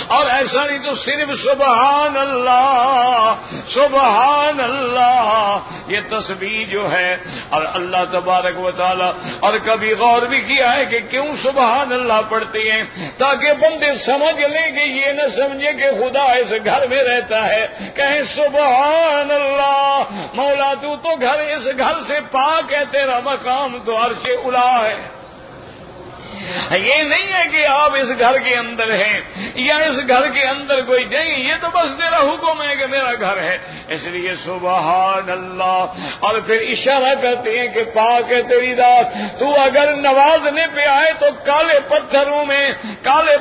اور ایسا نہیں تو صرف سبحان اللہ سبحان اللہ، یہ تسبیح جو ہے، اور اللہ تبارک و تعالی، اور کبھی غور بھی کیا ہے کہ کیوں سبحان اللہ پڑھتے ہیں؟ تاکہ بندے سمجھ لیں کہ یہ نہ سمجھے کہ خدا اس گھر میں رہتا ہے، کہیں سبحان اللہ، مولا تو گھر اس گھر سے پاک ہے، تیرا مقام تو عرش اعلیٰ ہے۔ یہ نہیں ہے کہ آپ اس گھر کے اندر ہیں یا اس گھر کے اندر کوئی نہیں، یہ تو بس تیرا حکم ہے کہ میرا گھر ہے، اس لیے سبحان اللہ۔ اور پھر اشارہ کرتے ہیں کہ پاک ہے تیری ذات، تو اگر نوازنے پہ آئے تو کالے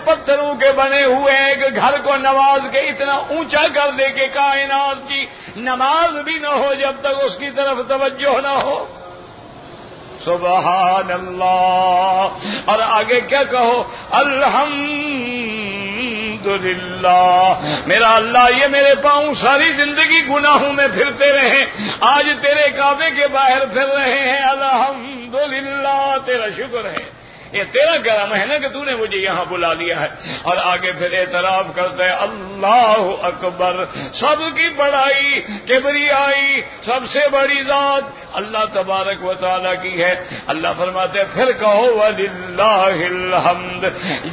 پتھروں کے بنے ہوئے ایک گھر کو نواز کے اتنا اونچا کر دے کہ کائنات کی نماز بھی نہ ہو جب تک اس کی طرف توجہ نہ ہو۔ سبحان اللہ۔ اور آگے کیا کہو؟ الحمدللہ، میرا اللہ یہ میرے پاؤں ساری زندگی گناہوں میں پھرتے رہے، آج تیرے کعبے کے باہر پھر رہے ہیں، الحمدللہ، تیرا شکر ہے، یہ تیرا کرم ہے نا کہ تو نے مجھے یہاں بلا لیا ہے۔ اور آگے پھر اعتراف کرتا ہے، اللہ اکبر، سب کی بڑائی کبریائی سب سے بڑی ذات اللہ تبارک و تعالیٰ کی ہے۔ اللہ فرماتے ہیں پھر کہو وللہ الحمد۔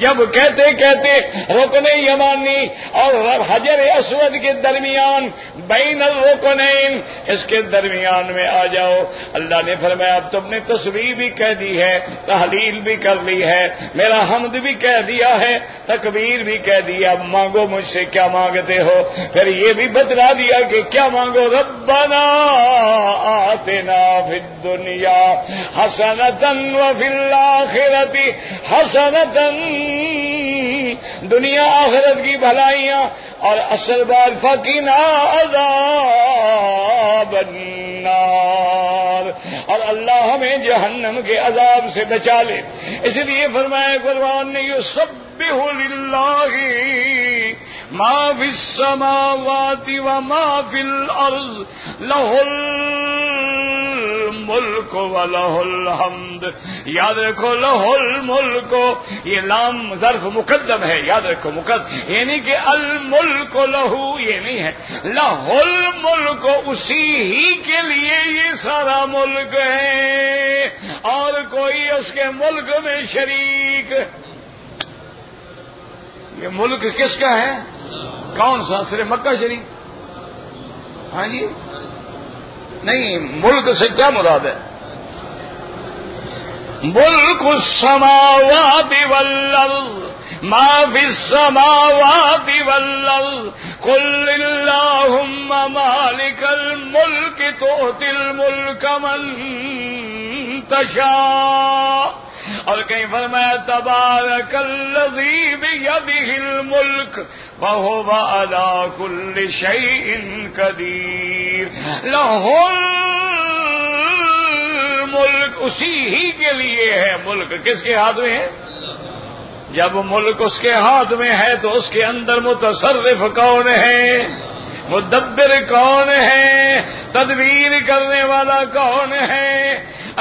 جب کہتے کہتے رکن یمانی اور حجر اسود کے درمیان، بین الرکنین، اس کے درمیان میں آ جاؤ، اللہ نے فرمایا اب تم نے تسبیح بھی کہہ دی ہے، تحلیل بھی کر لی ہے، میرا حمد بھی کہہ دیا ہے، تکبیر بھی کہہ دیا، اب مانگو مجھ سے کیا مانگتے ہو۔ پھر یہ بھی بتلا دیا کہ کیا مانگو، ربنا آتنا فی الدنیا حسنۃ وفی الآخرۃ حسنۃ، دنیا آخرت کی بھلائیاں، اور اصل بات فقنا عذاب النار، اور اللہ ہمیں جہنم کے عذاب سے بچا لے۔ اس لیے فرمایا قرآن نے، یسبح للہ ما فی السماوات وما فی الارض لہ الملک ولہ الحمد۔ یاد رکھو لہ الملک، یہ لام ظرف مقدم ہے، یاد رکھو مقدم، یعنی کہ الملک لہو، یہ نہیں ہے، لہ الملک، اسی ہی کے لیے یہ سارا ملک ہے، اور کوئی اس کے ملک میں شریک۔ یہ ملک کس کا ہے؟ کون سا؟ صرف مکہ شریف؟ ہاں جی نہیں، ملک سے کیا مراد ہے؟ ملک السماوات والارض ما فی السماوات والارض قل اللہم مالک الملک تؤتی الملک من تشاء، اور کہیں فرمایا تبارک الذی بیدہ الملک وہو علی کل شیء قدیر، لہ الملک، اسی ہی کے لیے ہے ملک. کس کے ہاتھ میں ہے؟ جب ملک اس کے ہاتھ میں ہے تو اس کے اندر متصرف کون ہے؟ مدبر کون ہے؟ تدبیر کرنے والا کون ہے؟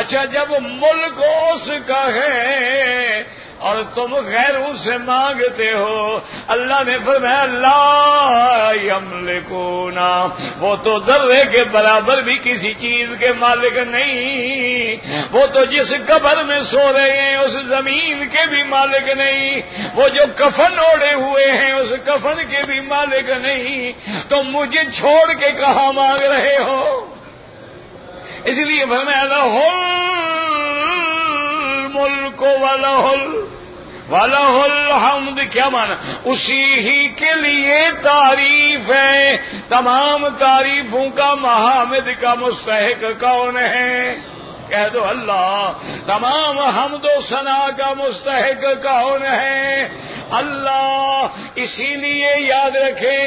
اچھا، جب ملک اس کا ہے اور تم غیروں سے مانگتے ہو، اللہ نے فرمایا لا یملکونا، وہ تو ذرے کے برابر بھی کسی چیز کے مالک نہیں. وہ تو جس قبر میں سو رہے ہیں اس زمین کے بھی مالک نہیں. وہ جو کفن اوڑے ہوئے ہیں اس کفن کے بھی مالک نہیں. تو مجھے چھوڑ کے کہاں مانگ رہے ہو؟ اس لیے فرمایا لہل ملک وَلَهُ الْحَمْدُ. کیا مانا؟ اسی ہی کے لیے تعریف ہے. تمام تعریفوں کا محامد کا مستحق کون ہے؟ کہہ دو اللہ. تمام حمد و ثنا کا مستحق کون ہے؟ اللہ. اسی لیے یاد رکھیں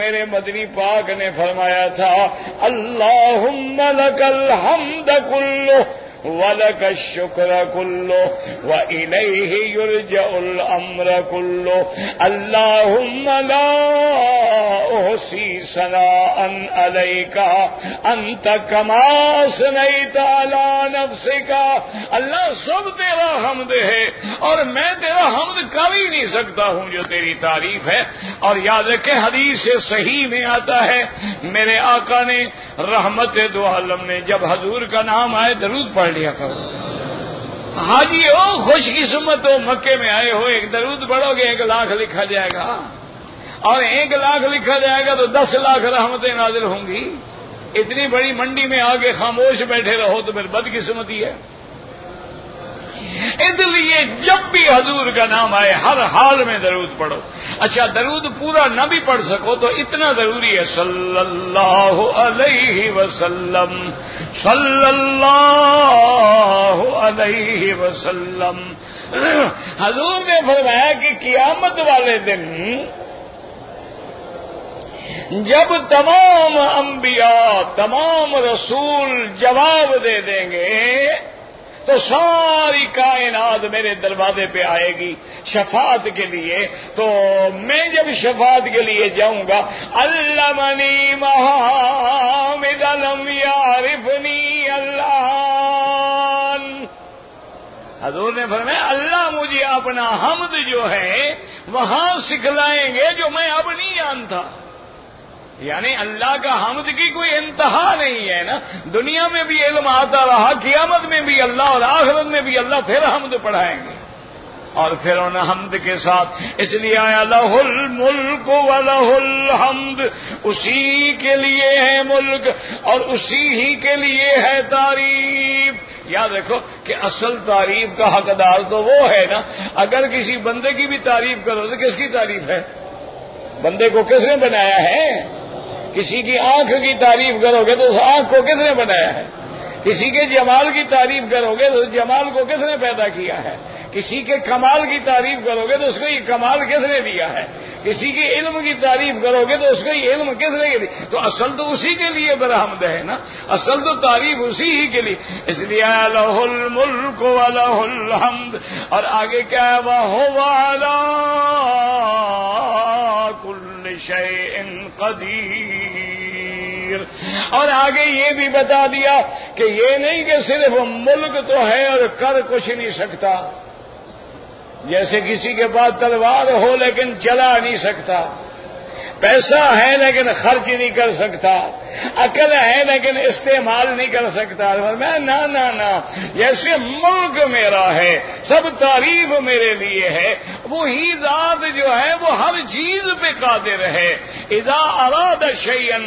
میرے مدنی پاک نے فرمایا تھا اللہم لک الحمد کلہ وَلَكَ الشُّكْرَ كُلُّهُ وَإِلَيْهِ يُرْجَعُ الْأَمْرُ كُلُّهُ اللهم لا أحصي ثناء عليك أنت كما أثنيت على نفسك. اللہ سب تیرا حمد ہے اور میں تیرا حمد کر ہی نہیں سکتا ہوں جو تیری تعریف ہے. اور یاد رکھیں حدیث صحیح میں آتا ہے میرے آقا نے رحمت دو عالم نے جب حضور کا نام آئے درود پڑھ لیا کرو. حاجی ہو، خوش قسمت ہو، مکے میں آئے ہو، ایک درود پڑھو گے 1 لاکھ لکھا جائے گا، اور 1 لاکھ لکھا جائے گا تو 10 لاکھ رحمتیں نازل ہوں گی. اتنی بڑی منڈی میں آگے خاموش بیٹھے رہو تو پھر بدقسمتی ہے. اس لیے جب بھی حضور کا نام آئے ہر حال میں درود پڑھو. اچھا، درود پورا نہ بھی پڑھ سکو تو اتنا ضروری ہے صلی اللہ علیہ وسلم، صلی اللہ علیہ وسلم. حضور نے فرمایا کہ قیامت والے دن جب تمام انبیاء تمام رسول جواب دے دیں گے تو ساری کائنات میرے دروازے پہ آئے گی شفاعت کے لیے. تو میں جب شفاعت کے لیے جاؤں گا علمنی محامد لم یعرفنی اللہ، حضور نے فرمایا اللہ مجھے اپنا حمد جو ہے وہاں سکھلائیں گے جو میں اب نہیں جانتا. یعنی اللہ کا حمد کی کوئی انتہا نہیں ہے نا. دنیا میں بھی علم آتا رہا، قیامت میں بھی اللہ اور آخرت میں بھی اللہ پھر حمد پڑھائیں گے. اور پھر ان حمد کے ساتھ اس لیے آیا لہ الملک ولہ الحمد، اسی کے لیے ہے ملک اور اسی ہی کے لیے ہے تعریف. یاد رکھو کہ اصل تعریف کا حقدار تو وہ ہے نا. اگر کسی بندے کی بھی تعریف کرو تو کس کی تعریف ہے؟ بندے کو کس نے بنایا ہے؟ کسی کی آنکھ کی تعریف کرو گے تو اس آنکھ کو کس نے بنایا ہے؟ کسی کے جمال کی تعریف کرو گے تو اس جمال کو کس نے پیدا کیا ہے؟ کسی کے کمال کی تعریف کرو گے تو اس کو یہ کمال کس نے دیا ہے؟ کسی کے علم کی تعریف کرو گے تو اس کو یہ علم کس نے دیا؟ تو اصل تو اسی کے لیے برحمد ہے نا. اصل تو تعریف اسی ہی کے لیے. اس لیے لہ الملک ولہ الحمد. اور آگے کیا ہے؟ وَهُوَ عَلَىٰ كُلِّ شَيْءٍ قدیر. اور آگے یہ بھی بتا دیا کہ یہ نہیں کہ صرف ملک تو ہے اور کر کچھ نہیں سکتا. جیسے کسی کے پاس تلوار ہو لیکن چلا نہیں سکتا، پیسہ ہے لیکن خرچ نہیں کر سکتا، عقل ہے لیکن استعمال نہیں کر سکتا. میں نہ جیسے ملک میرا ہے، سب تعریف میرے لیے ہے، وہی ذات جو ہے وہ ہر چیز پہ قادر ہے. اذا اراد شیئا،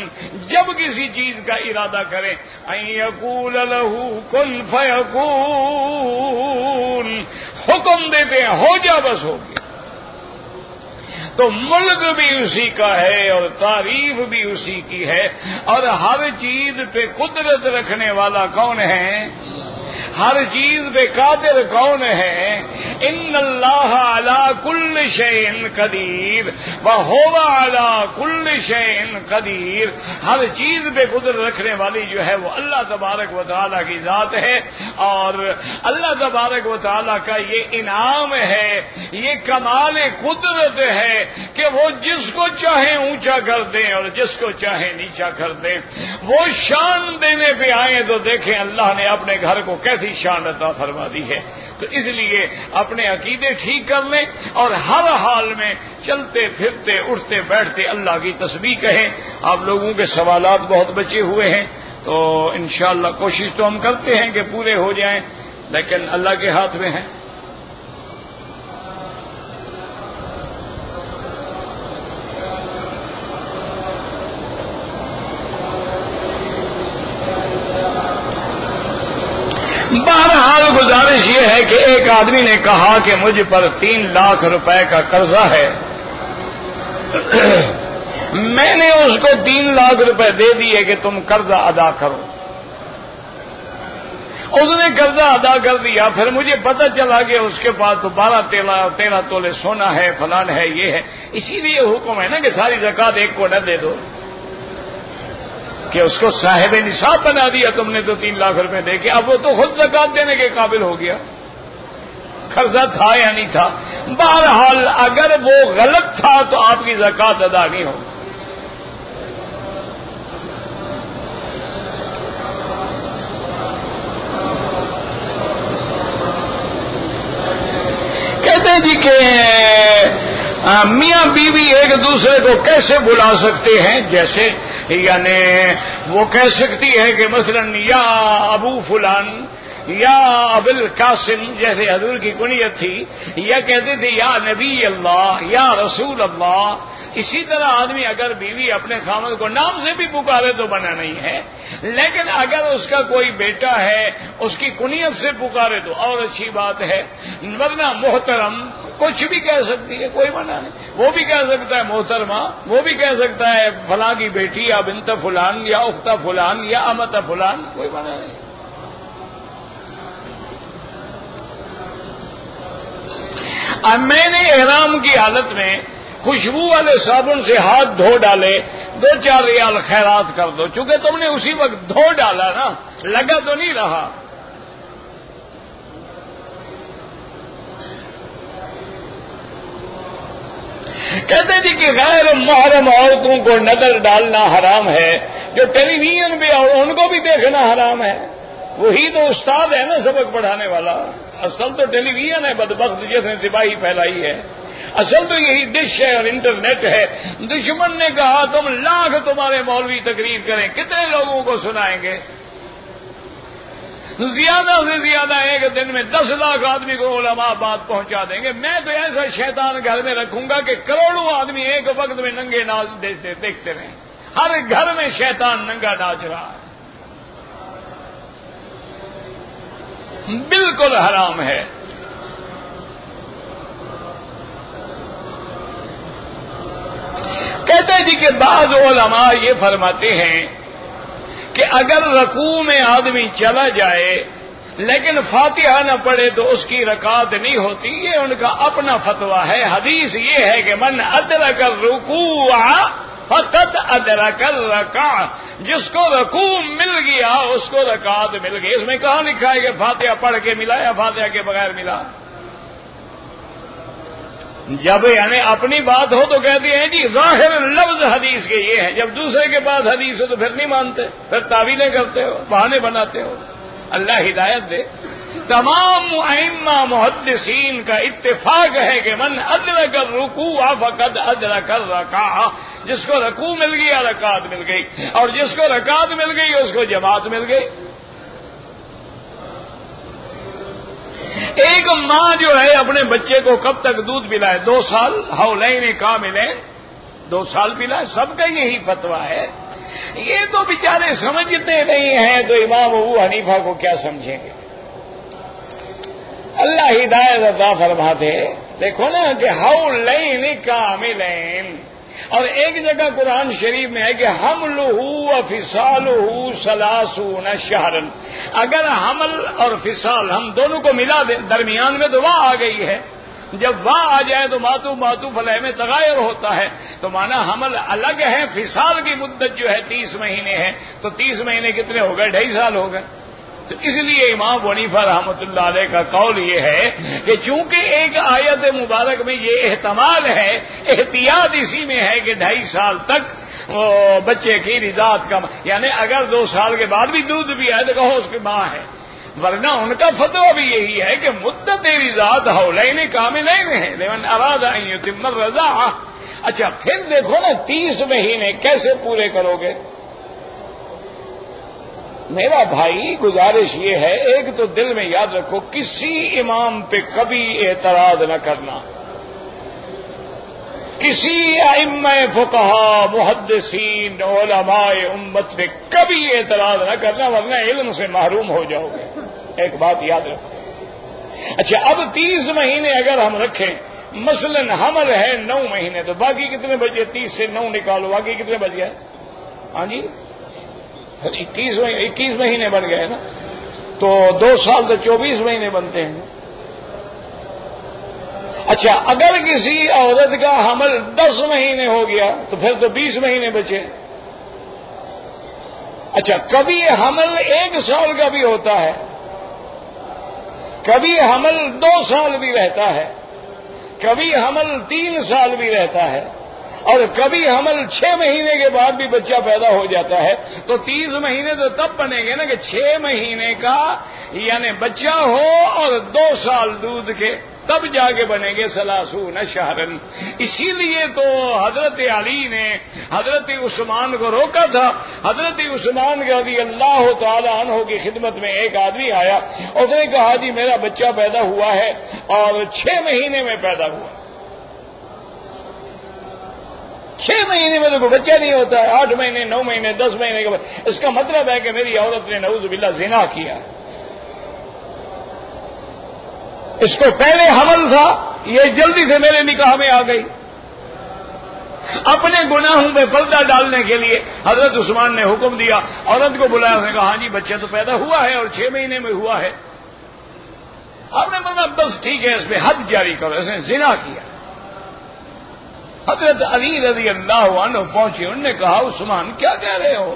جب کسی چیز کا ارادہ کرے، ان یقول له کن فیکون، حکم دیتے ہیں ہو جا بس ہو گیا. تو ملک بھی اسی کا ہے اور تعریف بھی اسی کی ہے. اور ہر چیز پہ قدرت رکھنے والا کون ہے؟ ہر چیز پہ قادر کون ہے؟ ان اللہ علی کل شیء قدیر وہو علی کل شیء قدیر. ہر چیز پہ قدرت رکھنے والی جو ہے وہ اللہ تبارک و تعالیٰ کی ذات ہے. اور اللہ تبارک و تعالیٰ کا یہ انعام ہے, یہ کمال قدرت ہے کہ وہ جس کو چاہیں اونچا کر دیں اور جس کو چاہیں نیچا کر دیں. وہ شان دینے پہ آئیں تو دیکھیں اللہ نے اپنے گھر کو کیسی شان عطا فرما دی ہے. تو اس لیے اپنے عقیدے ٹھیک کر لیں اور ہر حال میں چلتے پھرتے اٹھتے بیٹھتے اللہ کی تسبیح کہیں. آپ لوگوں کے سوالات بہت بچے ہوئے ہیں تو انشاءاللہ کوشش تو ہم کرتے ہیں کہ پورے ہو جائیں, لیکن اللہ کے ہاتھ میں ہے. بہرحال گزارش یہ ہے کہ ایک آدمی نے کہا کہ مجھ پر 3 لاکھ روپے کا قرضہ ہے. میں نے اس کو 3 لاکھ روپے دے دیے کہ تم قرضہ ادا کرو. اس نے قرضہ ادا کر دیا. پھر مجھے پتہ چلا کہ اس کے پاس تو 12-13 تولے سونا ہے, فلان ہے, یہ ہے. اسی لیے حکم ہے نا کہ ساری زکات ایک کو نہ دے دو, کہ اس کو صاحب نصاب بنا دیا تم نے تو 3 لاکھ روپے دے کے. اب وہ تو خود زکات دینے کے قابل ہو گیا, قرضہ تھا یا نہیں تھا. بہرحال اگر وہ غلط تھا تو آپ کی زکات ادا نہیں ہو. کہتے ہیں جی کہ میاں بیوی ایک دوسرے کو کیسے بلا سکتے ہیں, جیسے یعنی وہ کہہ سکتی ہے کہ مثلا یا ابو فلان یا ابل قاسم جیسے حضور کی کنیت تھی, یا کہتے تھے یا نبی اللہ یا رسول اللہ. اسی طرح آدمی اگر بیوی اپنے خاوند کو نام سے بھی پکارے تو منع نہیں ہے, لیکن اگر اس کا کوئی بیٹا ہے اس کی کنیت سے پکارے تو اور اچھی بات ہے. ورنہ محترم کچھ بھی کہہ سکتی ہے, کوئی منع نہیں. وہ بھی کہہ سکتا ہے محترمہ, وہ بھی کہہ سکتا ہے فلاں کی بیٹی یا بنت فلان یا اخت فلان یا امت فلان, کوئی منع نہیں. اب میں نے احرام کی حالت میں خوشبو والے صابن سے ہاتھ دھو ڈالے, 2-4 ریال خیرات کر دو. چونکہ تم نے اسی وقت دھو ڈالا نا, لگا تو نہیں رہا. کہتے تھے کہ غیر محرم عورتوں کو نظر ڈالنا حرام ہے, جو ٹیلی ویژن پہ اور ان کو بھی دیکھنا حرام ہے. وہی تو استاد ہے نا سبق پڑھانے والا. اصل تو ٹیلی ویژن ہے بدبخت جس نے تباہی پھیلائی ہے. اصل تو یہی ڈش ہے اور انٹرنیٹ ہے. دشمن نے کہا تم لاکھ تمہارے مولوی تقریر کریں, کتنے لوگوں کو سنائیں گے؟ زیادہ سے زیادہ ایک دن میں 10 لاکھ آدمی کو علماء بات پہنچا دیں گے. میں تو ایسا شیطان گھر میں رکھوں گا کہ کروڑوں آدمی ایک وقت میں ننگے ناچ دیکھتے رہیں. ہر گھر میں شیطان ننگا ناچ رہا ہے. بالکل حرام ہے. کہتے جی کہ بعض علماء یہ فرماتے ہیں کہ اگر رکوع میں آدمی چلا جائے لیکن فاتحہ نہ پڑھے تو اس کی رکعت نہیں ہوتی. یہ ان کا اپنا فتویٰ ہے. حدیث یہ ہے کہ من ادرک الرکوع فقط ادرک الرکعہ, جس کو رکوع مل گیا اس کو رکعت مل گئی. اس میں کہاں لکھا ہے کہ فاتحہ پڑھ کے ملا یا فاتحہ کے بغیر ملا؟ جب یعنی اپنی بات ہو تو کہتے ہیں جی ظاہر لفظ حدیث کے یہ ہے, جب دوسرے کے پاس حدیث ہو تو پھر نہیں مانتے, پھر تعویلیں کرتے ہو, بہانے بناتے ہو. اللہ ہدایت دے. تمام ائمہ محدثین کا اتفاق ہے کہ من ادرک الرکوع فقد ادرک الرکعہ, جس کو رکوع مل گیا رکعت مل گئی, اور جس کو رکعت مل گئی اس کو جماعت مل گئی. ایک ماں جو ہے اپنے بچے کو کب تک دودھ پلائے؟ 2 سال, حولین کاملین, 2 سال پلائے. سب کا یہی فتویٰ ہے. یہ تو بیچارے سمجھتے نہیں ہیں تو امام ابو حنیفہ کو کیا سمجھیں گے؟ اللہ ہدایت عطا فرما دے. دیکھو نا کہ حولین کاملین, اور ایک جگہ قرآن شریف میں ہے کہ حملہ و فصالہ 30 شہرا. اگر حمل اور فصال ہم دونوں کو ملا دیں درمیان میں تو وہاں آ گئی ہے. جب وہاں آ جائے تو معطوف علیہ میں تغیر ہوتا ہے، تو مانا حمل الگ ہے، فصال کی مدت جو ہے 30 مہینے ہے، تو 30 مہینے کتنے ہو گئے؟ 2.5 سال ہو گئے۔ تو اس لیے امام ابو حنیفہ رحمۃ اللہ علیہ کا قول یہ ہے کہ چونکہ ایک آیت مبارک میں یہ احتمال ہے، احتیاط اسی میں ہے کہ 2.5 سال تک وہ بچے کی رضاعت کا، یعنی اگر 2 سال کے بعد بھی دودھ بھی آئے تو کہو اس کی ماں ہے، ورنہ ان کا فتویٰ بھی یہی ہے کہ مدت رضاعت حولین کاملین ہے، لمن اراد ان یتم الرضاعہ۔ اچھا پھر دیکھو نا 30 مہینے کیسے پورے کرو گے؟ میرا بھائی گزارش یہ ہے، ایک تو دل میں یاد رکھو کسی امام پہ کبھی اعتراض نہ کرنا، کسی ائمہ فقہا محدثین علماء امت پہ کبھی اعتراض نہ کرنا، ورنہ علم سے محروم ہو جاؤ گے، ایک بات یاد رکھو۔ اچھا اب 30 مہینے اگر ہم رکھیں، مثلا حمل ہے 9 مہینے، تو باقی کتنے بچے؟ 30 سے 9 نکالو، باقی کتنے بچ گئے؟ ہاں جی 21 مہینے بن گئے نا، تو 2 سال تو 24 مہینے بنتے ہیں۔ اچھا اگر کسی عورت کا حمل 10 مہینے ہو گیا تو پھر تو 20 مہینے بچے۔ اچھا کبھی حمل 1 سال کا بھی ہوتا ہے، کبھی حمل 2 سال بھی رہتا ہے، کبھی حمل 3 سال بھی رہتا ہے، اور کبھی حمل 6 مہینے کے بعد بھی بچہ پیدا ہو جاتا ہے۔ تو 30 مہینے تو تب بنے گے نا کہ 6 مہینے کا یعنی بچہ ہو اور 2 سال دودھ کے، تب جا کے بنیں گے 30 شہرن۔ اسی لیے تو حضرت علی نے حضرت عثمان کو روکا تھا۔ حضرت عثمان رضی اللہ تعالی عنہ کی خدمت میں ایک آدمی آیا، اس نے کہا جی میرا بچہ پیدا ہوا ہے اور 6 مہینے میں پیدا ہوا۔ 6 مہینے میں تو کوئی بچہ نہیں ہوتا ہے، 8 مہینے 9 مہینے 10 مہینے کے بعد، اس کا مطلب ہے کہ میری عورت نے نعوذ باللہ زنا کیا۔ اس کو پہلے حمل تھا، یہ جلدی سے میرے نکاح میں آ گئی۔ اپنے گناہوں میں پردہ ڈالنے کے لیے حضرت عثمان نے حکم دیا، عورت کو بلایا، اس نے کہا ہاں جی بچہ تو پیدا ہوا ہے اور 6 مہینے میں ہوا ہے۔ آپ نے بولا بس ٹھیک ہے اس پہ حد جاری کرو، اس نے زنا کیا۔ حضرت علی رضی اللہ عنہ پہنچے، انہوں نے کہا عثمان کیا کہہ رہے ہو؟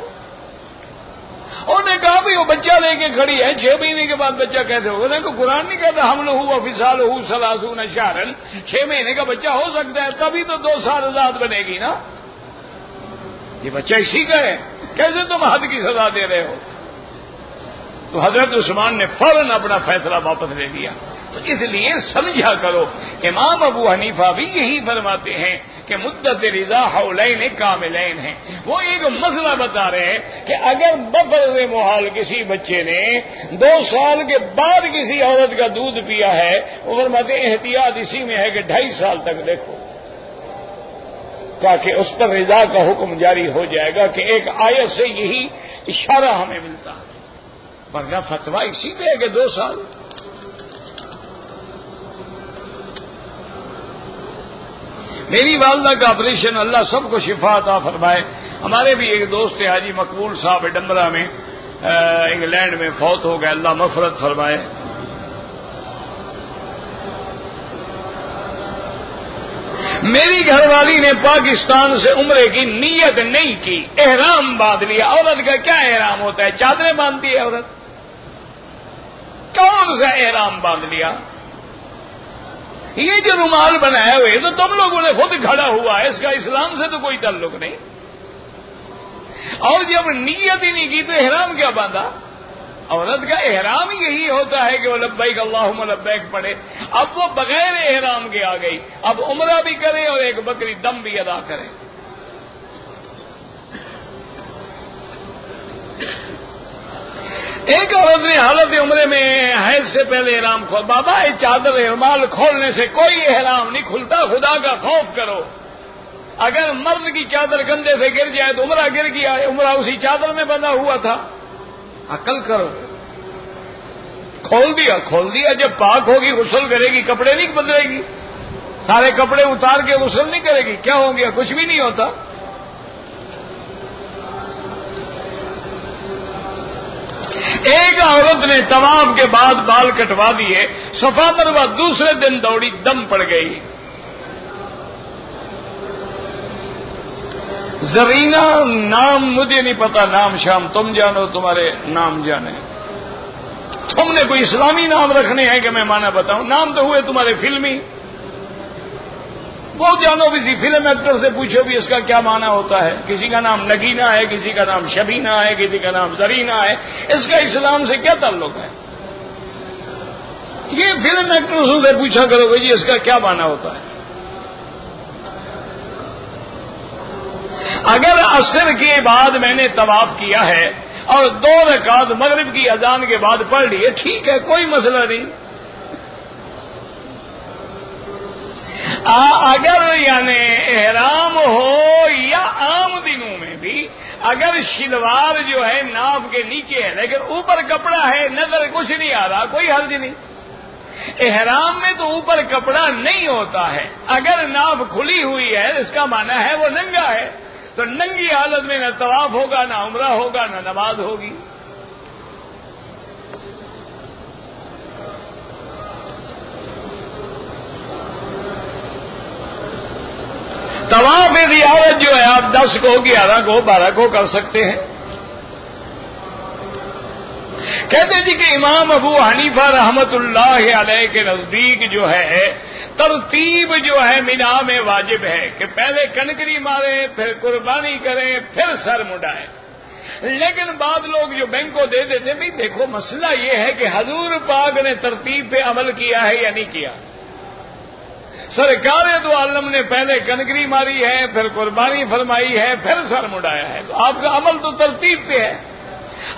انہوں نے کہا بھی وہ بچہ لے کے کھڑی ہے، 6 مہینے کے بعد بچہ کیسے ہوگا؟ انہوں نے قرآن نہیں کہتا حملہ ہوا فصال ہو 30 شہرن، 6 مہینے کا بچہ ہو سکتا ہے، تبھی تو 2 سال آزاد بنے گی نا۔ یہ بچہ اسی کا ہے، کیسے تم حد کی سزا دے رہے ہو؟ تو حضرت عثمان نے فوراً اپنا فیصلہ واپس لے لیا۔ تو اس لیے سمجھا کرو، امام ابو حنیفہ بھی یہی فرماتے ہیں کہ مدت رضا حولین کاملین ہے۔ وہ ایک مسئلہ بتا رہے ہیں کہ اگر بفرض محال کسی بچے نے 2 سال کے بعد کسی عورت کا دودھ پیا ہے، وہ فرماتے ہیں احتیاط اسی میں ہے کہ 2.5 سال تک دیکھو، تاکہ اس پر رضا کا حکم جاری ہو جائے گا، کہ ایک آیت سے یہی اشارہ ہمیں ملتا ہے، ورنہ فتویٰ اسی پہ ہے کہ 2 سال۔ میری والدہ کا آپریشن اللہ سب کو شفا عطا فرمائے۔ ہمارے بھی ایک دوست ہے حاجی مقبول صاحب ڈمرا میں انگلینڈ میں فوت ہو گئے، اللہ مغفرت فرمائے۔ میری گھر والی نے پاکستان سے عمرے کی نیت نہیں کی، احرام باندھ لیا۔ عورت کا کیا احرام ہوتا ہے؟ چادریں باندھتی ہے عورت، کون سا احرام باندھ لیا؟ یہ جو رومال بنائے ہوئے تو تم لوگوں نے خود کھڑا ہوا ہے، اس کا اسلام سے تو کوئی تعلق نہیں۔ اور جب نیت ہی نہیں کی تو احرام کیا باندھا؟ عورت کا احرام یہی ہوتا ہے کہ وہ لبیک اللہم لبیک پڑھے۔ اب وہ بغیر احرام کے آ گئی، اب عمرہ بھی کرے اور ایک بکری دم بھی ادا کرے۔ ایک عورت نے حالت عمرے میں حیض سے پہلے احرام کھول، بابا یہ چادر رومال کھولنے سے کوئی احرام نہیں کھلتا، خدا کا خوف کرو۔ اگر مرد کی چادر گندے سے گر جائے تو عمرہ گر گیا، عمرہ اسی چادر میں بندھا ہوا تھا۔ عقل کرو، کھول دیا، جب پاک ہوگی غسل کرے گی، کپڑے نہیں بدلے گی، سارے کپڑے اتار کے غسل نہیں کرے گی، کیا ہو گیا؟ کچھ بھی نہیں ہوتا۔ ایک عورت نے طواف کے بعد بال کٹوا دیے، صفا مروا دوسرے دن دوڑی، دم پڑ گئی۔ زرینہ نام مجھے نہیں پتا، نام شام تم جانو، تمہارے نام جانے، تم نے کوئی اسلامی نام رکھنے ہیں کہ میں مانا بتاؤں؟ نام تو ہوئے تمہارے فلمی، وہ جانو کسی فلم ایکٹر سے پوچھو بھی اس کا کیا معنی ہوتا ہے۔ کسی کا نام نگینہ ہے، کسی کا نام شبینہ ہے، کسی کا نام زرینہ ہے، اس کا اسلام سے کیا تعلق ہے؟ یہ فلم ایکٹروں سے پوچھا کرو بھائی اس کا کیا معنی ہوتا ہے۔ اگر عصر کے بعد میں نے طواف کیا ہے اور 2 رکعت مغرب کی اذان کے بعد پڑھ لیے، ٹھیک ہے، کوئی مسئلہ نہیں۔ اگر یعنی احرام ہو یا عام دنوں میں بھی اگر شلوار جو ہے ناف کے نیچے ہے لیکن اوپر کپڑا ہے، نظر کچھ نہیں آ رہا، کوئی حرج نہیں۔ احرام میں تو اوپر کپڑا نہیں ہوتا ہے، اگر ناف کھلی ہوئی ہے اس کا معنی ہے وہ ننگا ہے، تو ننگی حالت میں نہ طواف ہوگا، نہ عمرہ ہوگا، نہ نماز ہوگی۔ طواف زیارت جو ہے آپ 10 کو، 11 کو، 12 کو کر سکتے ہیں۔ کہتے جی کہ امام ابو حنیفہ رحمت اللہ علیہ کے نزدیک جو ہے ترتیب جو ہے مینا میں واجب ہے کہ پہلے کنکری مارے، پھر قربانی کریں، پھر سر مڈائیں۔ لیکن بعض لوگ جو بینک کو دے دیتے بھی دیکھو مسئلہ یہ ہے کہ حضور پاک نے ترتیب پہ عمل کیا ہے یا نہیں کیا۔ سرکار دو عالم نے پہلے کنکری ماری ہے، پھر قربانی فرمائی ہے، پھر سر مڈایا ہے، تو آپ کا عمل تو ترتیب پہ ہے۔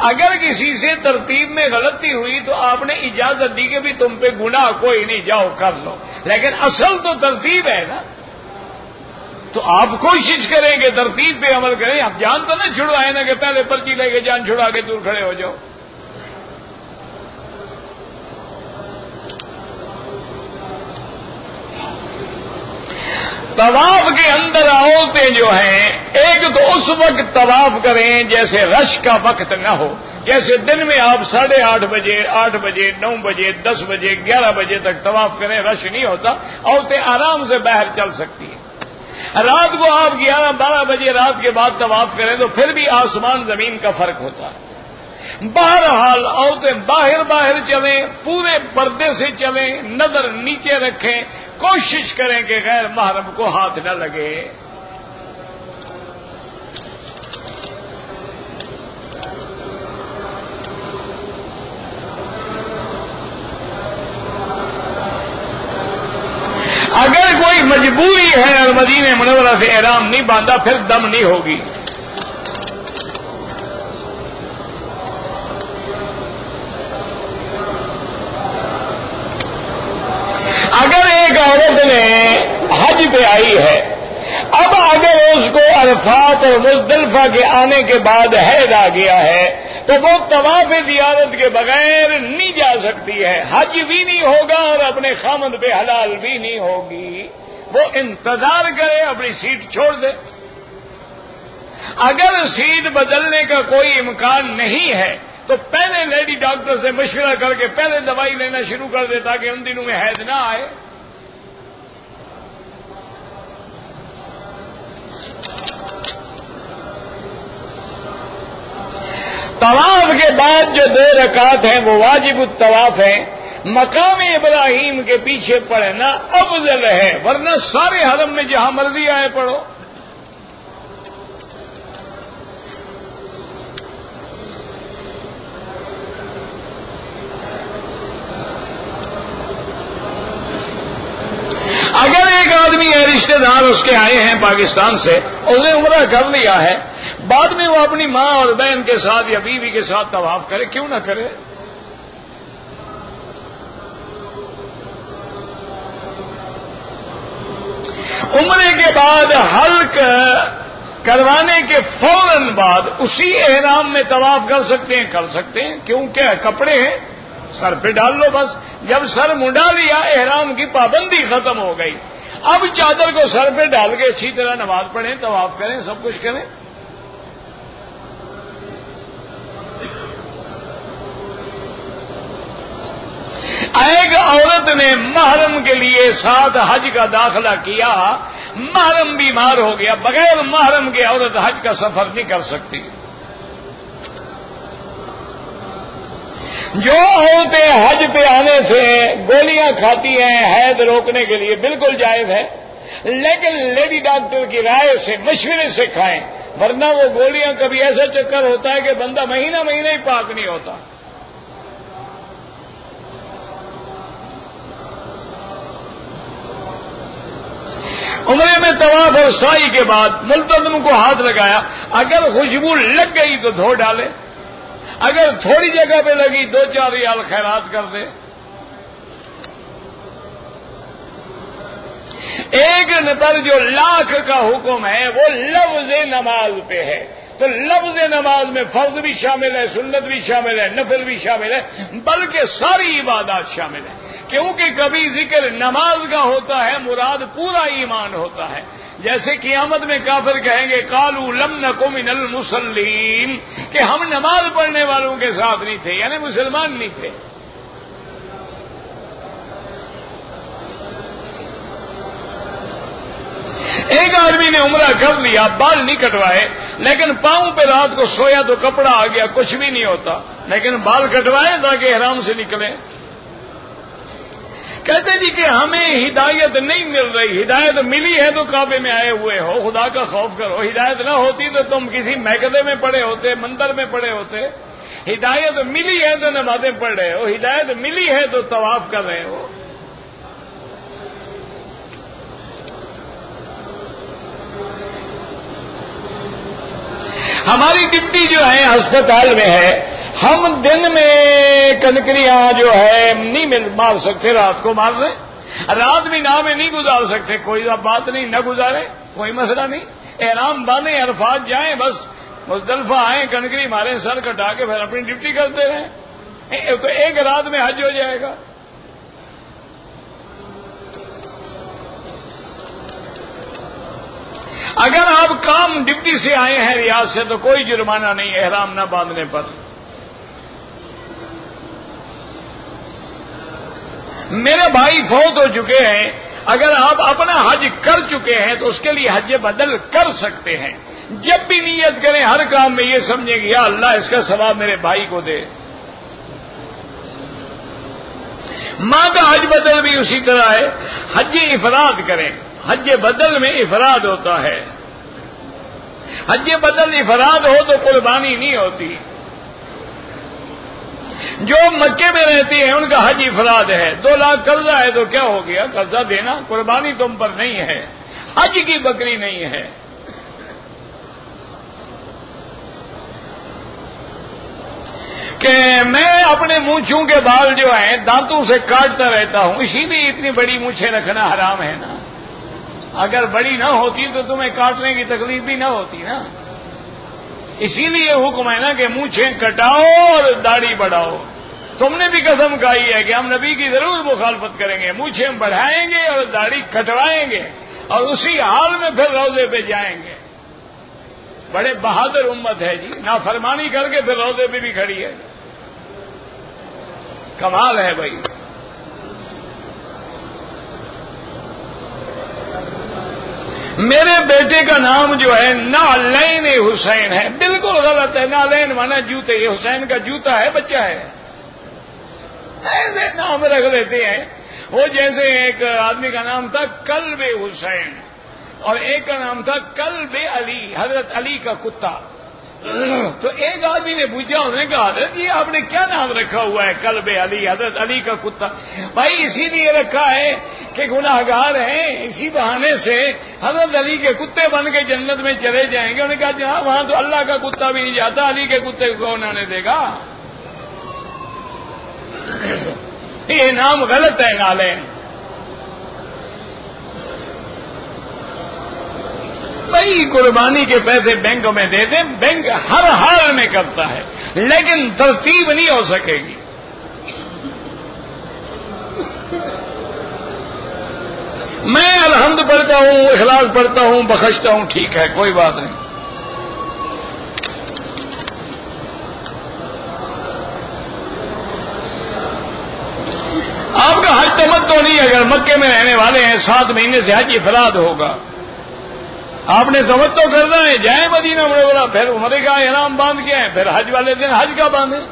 اگر کسی سے ترتیب میں غلطی ہوئی تو آپ نے اجازت دی کہ بھی تم پہ گناہ کوئی نہیں، جاؤ کر لو، لیکن اصل تو ترتیب ہے نا۔ تو آپ کوشش کریں کہ ترتیب پہ عمل کریں، آپ جان تو نہ چھڑوائیں نا کہ پہلے پرچی لے کے جان چھڑا کے دور کھڑے ہو جاؤ۔ طواف کے اندر عورتیں جو ہیں ایک تو اس وقت طواف کریں جیسے رش کا وقت نہ ہو، جیسے دن میں آپ 8:30 بجے، 8 بجے، 9 بجے، 10 بجے، 11 بجے تک طواف کریں، رش نہیں ہوتا، عورتیں آرام سے باہر چل سکتی ہیں۔ رات کو آپ 11-12 بجے رات کے بعد طواف کریں تو پھر بھی آسمان زمین کا فرق ہوتا ہے۔ بہرحال عورتیں باہر چلیں، پورے پردے سے چلیں، نظر نیچے رکھیں، کوشش کریں کہ غیر محرم کو ہاتھ نہ لگے۔ اگر کوئی مجبوری ہے اور مدینہ منورہ سے احرام نہیں باندھا پھر دم نہیں ہوگی۔ اگر ایک عورت نے حج پہ آئی ہے، اب اگر اس کو عرفات اور مزدلفہ کے آنے کے بعد حیض آ گیا ہے تو وہ طواف زیارت کے بغیر نہیں جا سکتی ہے، حج بھی نہیں ہوگا اور اپنے خامد پہ حلال بھی نہیں ہوگی، وہ انتظار کرے، اپنی سیٹ چھوڑ دے۔ اگر سیٹ بدلنے کا کوئی امکان نہیں ہے تو پہلے لیڈی ڈاکٹر سے مشورہ کر کے پہلے دوائی لینا شروع کر دے تاکہ ان دنوں میں حیض نہ آئے۔ طواف کے بعد جو 2 رکعت ہیں وہ واجب الطواف ہیں، مقام ابراہیم کے پیچھے پڑھنا افضل ہے، ورنہ سارے حرم میں جہاں مرضی آئے پڑھو۔ اگر ایک آدمی ہے رشتہ دار اس کے آئے ہیں پاکستان سے، اس نے عمرہ کر لیا ہے، بعد میں وہ اپنی ماں اور بہن کے ساتھ یا بیوی کے ساتھ طواف کرے، کیوں نہ کرے؟ عمرے کے بعد حلق کروانے کے فوراً بعد اسی احرام میں طواف کر سکتے ہیں، کیونکہ کپڑے ہیں، سر پہ ڈال لو بس۔ جب سر منڈا لیا احرام کی پابندی ختم ہو گئی، اب چادر کو سر پہ ڈال کے اچھی طرح نماز پڑھیں، طواف کریں، سب کچھ کریں۔ ایک عورت نے محرم کے لیے ساتھ حج کا داخلہ کیا، محرم بیمار ہو گیا، بغیر محرم کے عورت حج کا سفر نہیں کر سکتی۔ جو عورتیں حج پہ آنے سے گولیاں کھاتی ہیں حید روکنے کے لیے بالکل جائز ہے، لیکن لیڈی ڈاکٹر کی رائے سے مشورے سے کھائیں، ورنہ وہ گولیاں کبھی ایسا چکر ہوتا ہے کہ بندہ مہینہ ہی پاک نہیں ہوتا۔ عمرے میں طواف اور سعی کے بعد ملتزم کو ہاتھ لگایا، اگر خوشبو لگ گئی تو دھو ڈالے، اگر تھوڑی جگہ پہ لگی 2-4 ریال خیرات کر دے۔ ایک پر جو لاکھ کا حکم ہے وہ لفظ نماز پہ ہے، تو لفظ نماز میں فرض بھی شامل ہے، سنت بھی شامل ہے، نفل بھی شامل ہے، بلکہ ساری عبادات شامل ہے، کیونکہ کبھی ذکر نماز کا ہوتا ہے مراد پورا ایمان ہوتا ہے۔ جیسے قیامت میں کافر کہیں گے قالوا لم نک من المصلین، کہ ہم نماز پڑھنے والوں کے ساتھ نہیں تھے، یعنی مسلمان نہیں تھے۔ ایک آدمی نے عمرہ کر لیا، بال نہیں کٹوائے، لیکن پاؤں پہ رات کو سویا تو کپڑا آ گیا، کچھ بھی نہیں ہوتا، لیکن بال کٹوائے تاکہ احرام سے نکلے۔ کہتے جی کہ ہمیں ہدایت نہیں مل رہی، ہدایت ملی ہے تو کعبے میں آئے ہوئے ہو، خدا کا خوف کرو، ہدایت نہ ہوتی تو تم کسی محکدے میں پڑے ہوتے، مندر میں پڑے ہوتے۔ ہدایت ملی ہے تو نمازیں پڑھ رہے ہو، ہدایت ملی ہے تو طواف کر رہے ہو۔ ہماری ڈپٹی جو ہے ہسپتال میں ہے، ہم دن میں کنکریاں جو ہے نہیں مار سکتے، رات کو مار رہے، رات بھی نام میں نہیں گزار سکتے، کوئی بات نہیں، نہ گزارے، کوئی مسئلہ نہیں، احرام باندھیں، عرفات جائیں، بس مزدلفہ آئیں، کنکری ماریں، سر کٹا کے پھر اپنی ڈپٹی کرتے رہیں، تو ایک رات میں حج ہو جائے گا۔ اگر آپ کام ڈپٹی سے آئے ہیں ریاض سے تو کوئی جرمانہ نہیں احرام نہ باندھنے پر۔ میرے بھائی فوت ہو چکے ہیں، اگر آپ اپنا حج کر چکے ہیں تو اس کے لیے حج بدل کر سکتے ہیں۔ جب بھی نیت کریں ہر کام میں یہ سمجھیں کہ یا اللہ اس کا ثواب میرے بھائی کو دے۔ ماں کا حج بدل بھی اسی طرح ہے، حج افراد کریں، حج بدل میں افراد ہوتا ہے، حج بدل افراد ہو تو قربانی نہیں ہوتی۔ جو مکے میں رہتے ہیں ان کا حج افراد ہے، 2 لاکھ قرضہ ہے تو کیا ہو گیا، قرضہ دینا، قربانی تم پر نہیں ہے، حج کی بکری نہیں ہے۔ کہ میں اپنے مونچھوں کے بال جو ہیں دانتوں سے کاٹتا رہتا ہوں، اسی لیے اتنی بڑی مونچھیں رکھنا حرام ہے نا، اگر بڑی نہ ہوتی تو تمہیں کاٹنے کی تکلیف بھی نہ ہوتی نا، اسی لیے حکم ہے نا کہ مونچھیں کٹاؤ اور داڑھی بڑھاؤ۔ تم نے بھی قسم کھائی ہے کہ ہم نبی کی ضرور مخالفت کریں گے، مونچھیں بڑھائیں گے اور داڑھی کٹوائیں گے اور اسی حال میں پھر روضے پہ جائیں گے۔ بڑے بہادر امت ہے جی، نافرمانی کر کے پھر روضے پہ بھی کھڑی ہے، کمال ہے بھائی۔ میرے بیٹے کا نام جو ہے نعلین حسین ہے، بالکل غلط ہے، نعلین مانا جوتے، یہ حسین کا جوتا ہے، بچہ ہے، ایسے نام رکھ لیتے ہیں۔ وہ جیسے ایک آدمی کا نام تھا کلب حسین اور ایک کا نام تھا کلب علی، حضرت علی کا کتا۔ تو ایک آدمی نے پوچھا، انہوں نے کہا حضرت یہ آپ نے کیا نام رکھا ہوا ہے کلب علی، حضرت علی کا کتا؟ بھائی اسی لیے رکھا ہے کہ گناہگار ہیں، اسی بہانے سے حضرت علی کے کتے بن کے جنت میں چلے جائیں گے۔ انہوں نے کہا جہاں وہاں تو اللہ کا کتا بھی نہیں جاتا، علی کے کتے کو کون آنے دے گا؟ یہ نام غلط ہے نعلین۔ بھائی قربانی کے پیسے بینک میں دے دیں، بینک ہر حال میں کرتا ہے، لیکن ترتیب نہیں ہو سکے گی۔ میں الحمد پڑھتا ہوں، اخلاص پڑھتا ہوں، بخشتا ہوں، ٹھیک ہے، کوئی بات نہیں۔ نہیں اگر مکے میں رہنے والے ہیں 7 مہینے سے حج افراد ہوگا. آپ نے تمتع کرنا ہے جائیں مدینہ منورہ, پھر عمرے کا احرام باندھ کے ہیں, پھر حج والے دن حج کا باندھیں.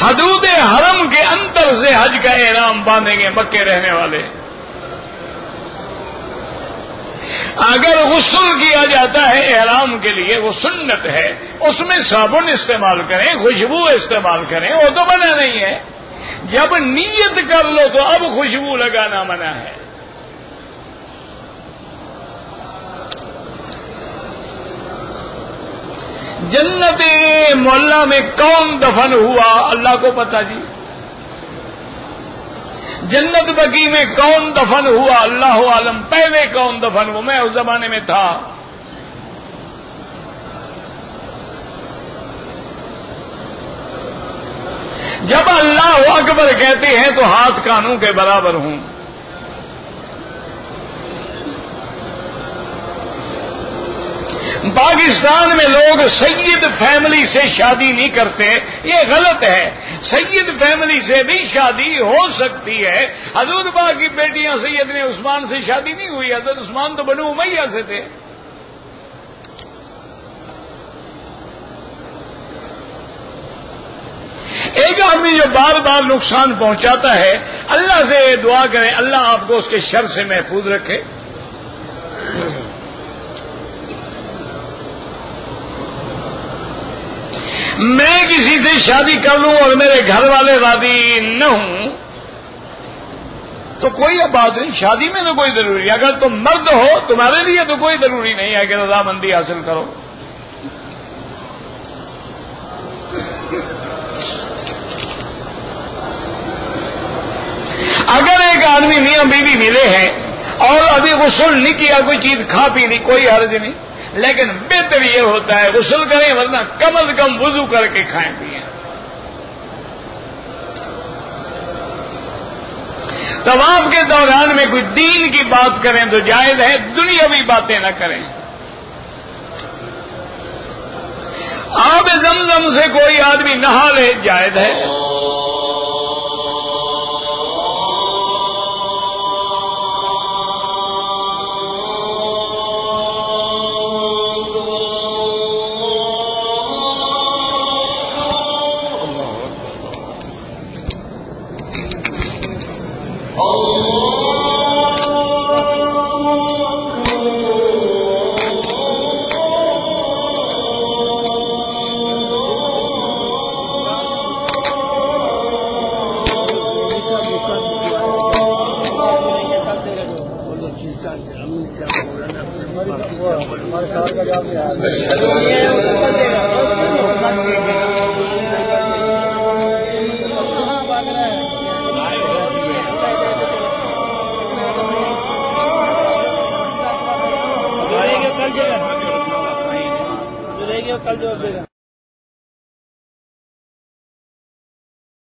حدود حرم کے اندر سے حج کا احرام باندھیں گے مکے رہنے والے. اگر غسل کیا جاتا ہے احرام کے لیے وہ سنت ہے, اس میں صابن استعمال کریں, خوشبو استعمال کریں, وہ تو منع نہیں ہے. جب نیت کر لو تو اب خوشبو لگانا منع ہے. جنت معلیٰ میں کون دفن ہوا اللہ کو پتہ جی. جنت بقیع میں کون دفن ہوا اللہ عالم. پہلے کون دفن ہوا, میں اس زمانے میں تھا. جب اللہ اکبر کہتے ہیں تو ہاتھ کانوں کے برابر ہوں. پاکستان میں لوگ سید فیملی سے شادی نہیں کرتے, یہ غلط ہے. سید فیملی سے بھی شادی ہو سکتی ہے. حضور پاک کی بیٹیاں سیدنا عثمان سے شادی نہیں ہوئی. حضرت عثمان تو بنو امیہ سے تھے. ایک آدمی جو بار بار نقصان پہنچاتا ہے, اللہ سے دعا کریں اللہ آپ کو اس کے شر سے محفوظ رکھے. میں کسی سے شادی کر لوں اور میرے گھر والے راضی نہ ہوں تو کوئی بات نہیں, شادی میں تو کوئی ضروری ہے. اگر تم مرد ہو تمہارے لیے تو کوئی ضروری نہیں ہے کہ رضامندی حاصل کرو. اگر ایک آدمی میاں بیوی ملے ہیں اور ابھی غسل نہیں کیا, کوئی چیز کھا پی لی, کوئی حرج نہیں, لیکن بہتر یہ ہوتا ہے غسل کریں ورنہ کم از کم وضو کر کے کھائیں پیئیں. طواف کے دوران میں کوئی دین کی بات کریں تو جائز ہے, دنیاوی باتیں نہ کریں. آب زمزم سے کوئی آدمی نہا لے جائز ہے. کل جو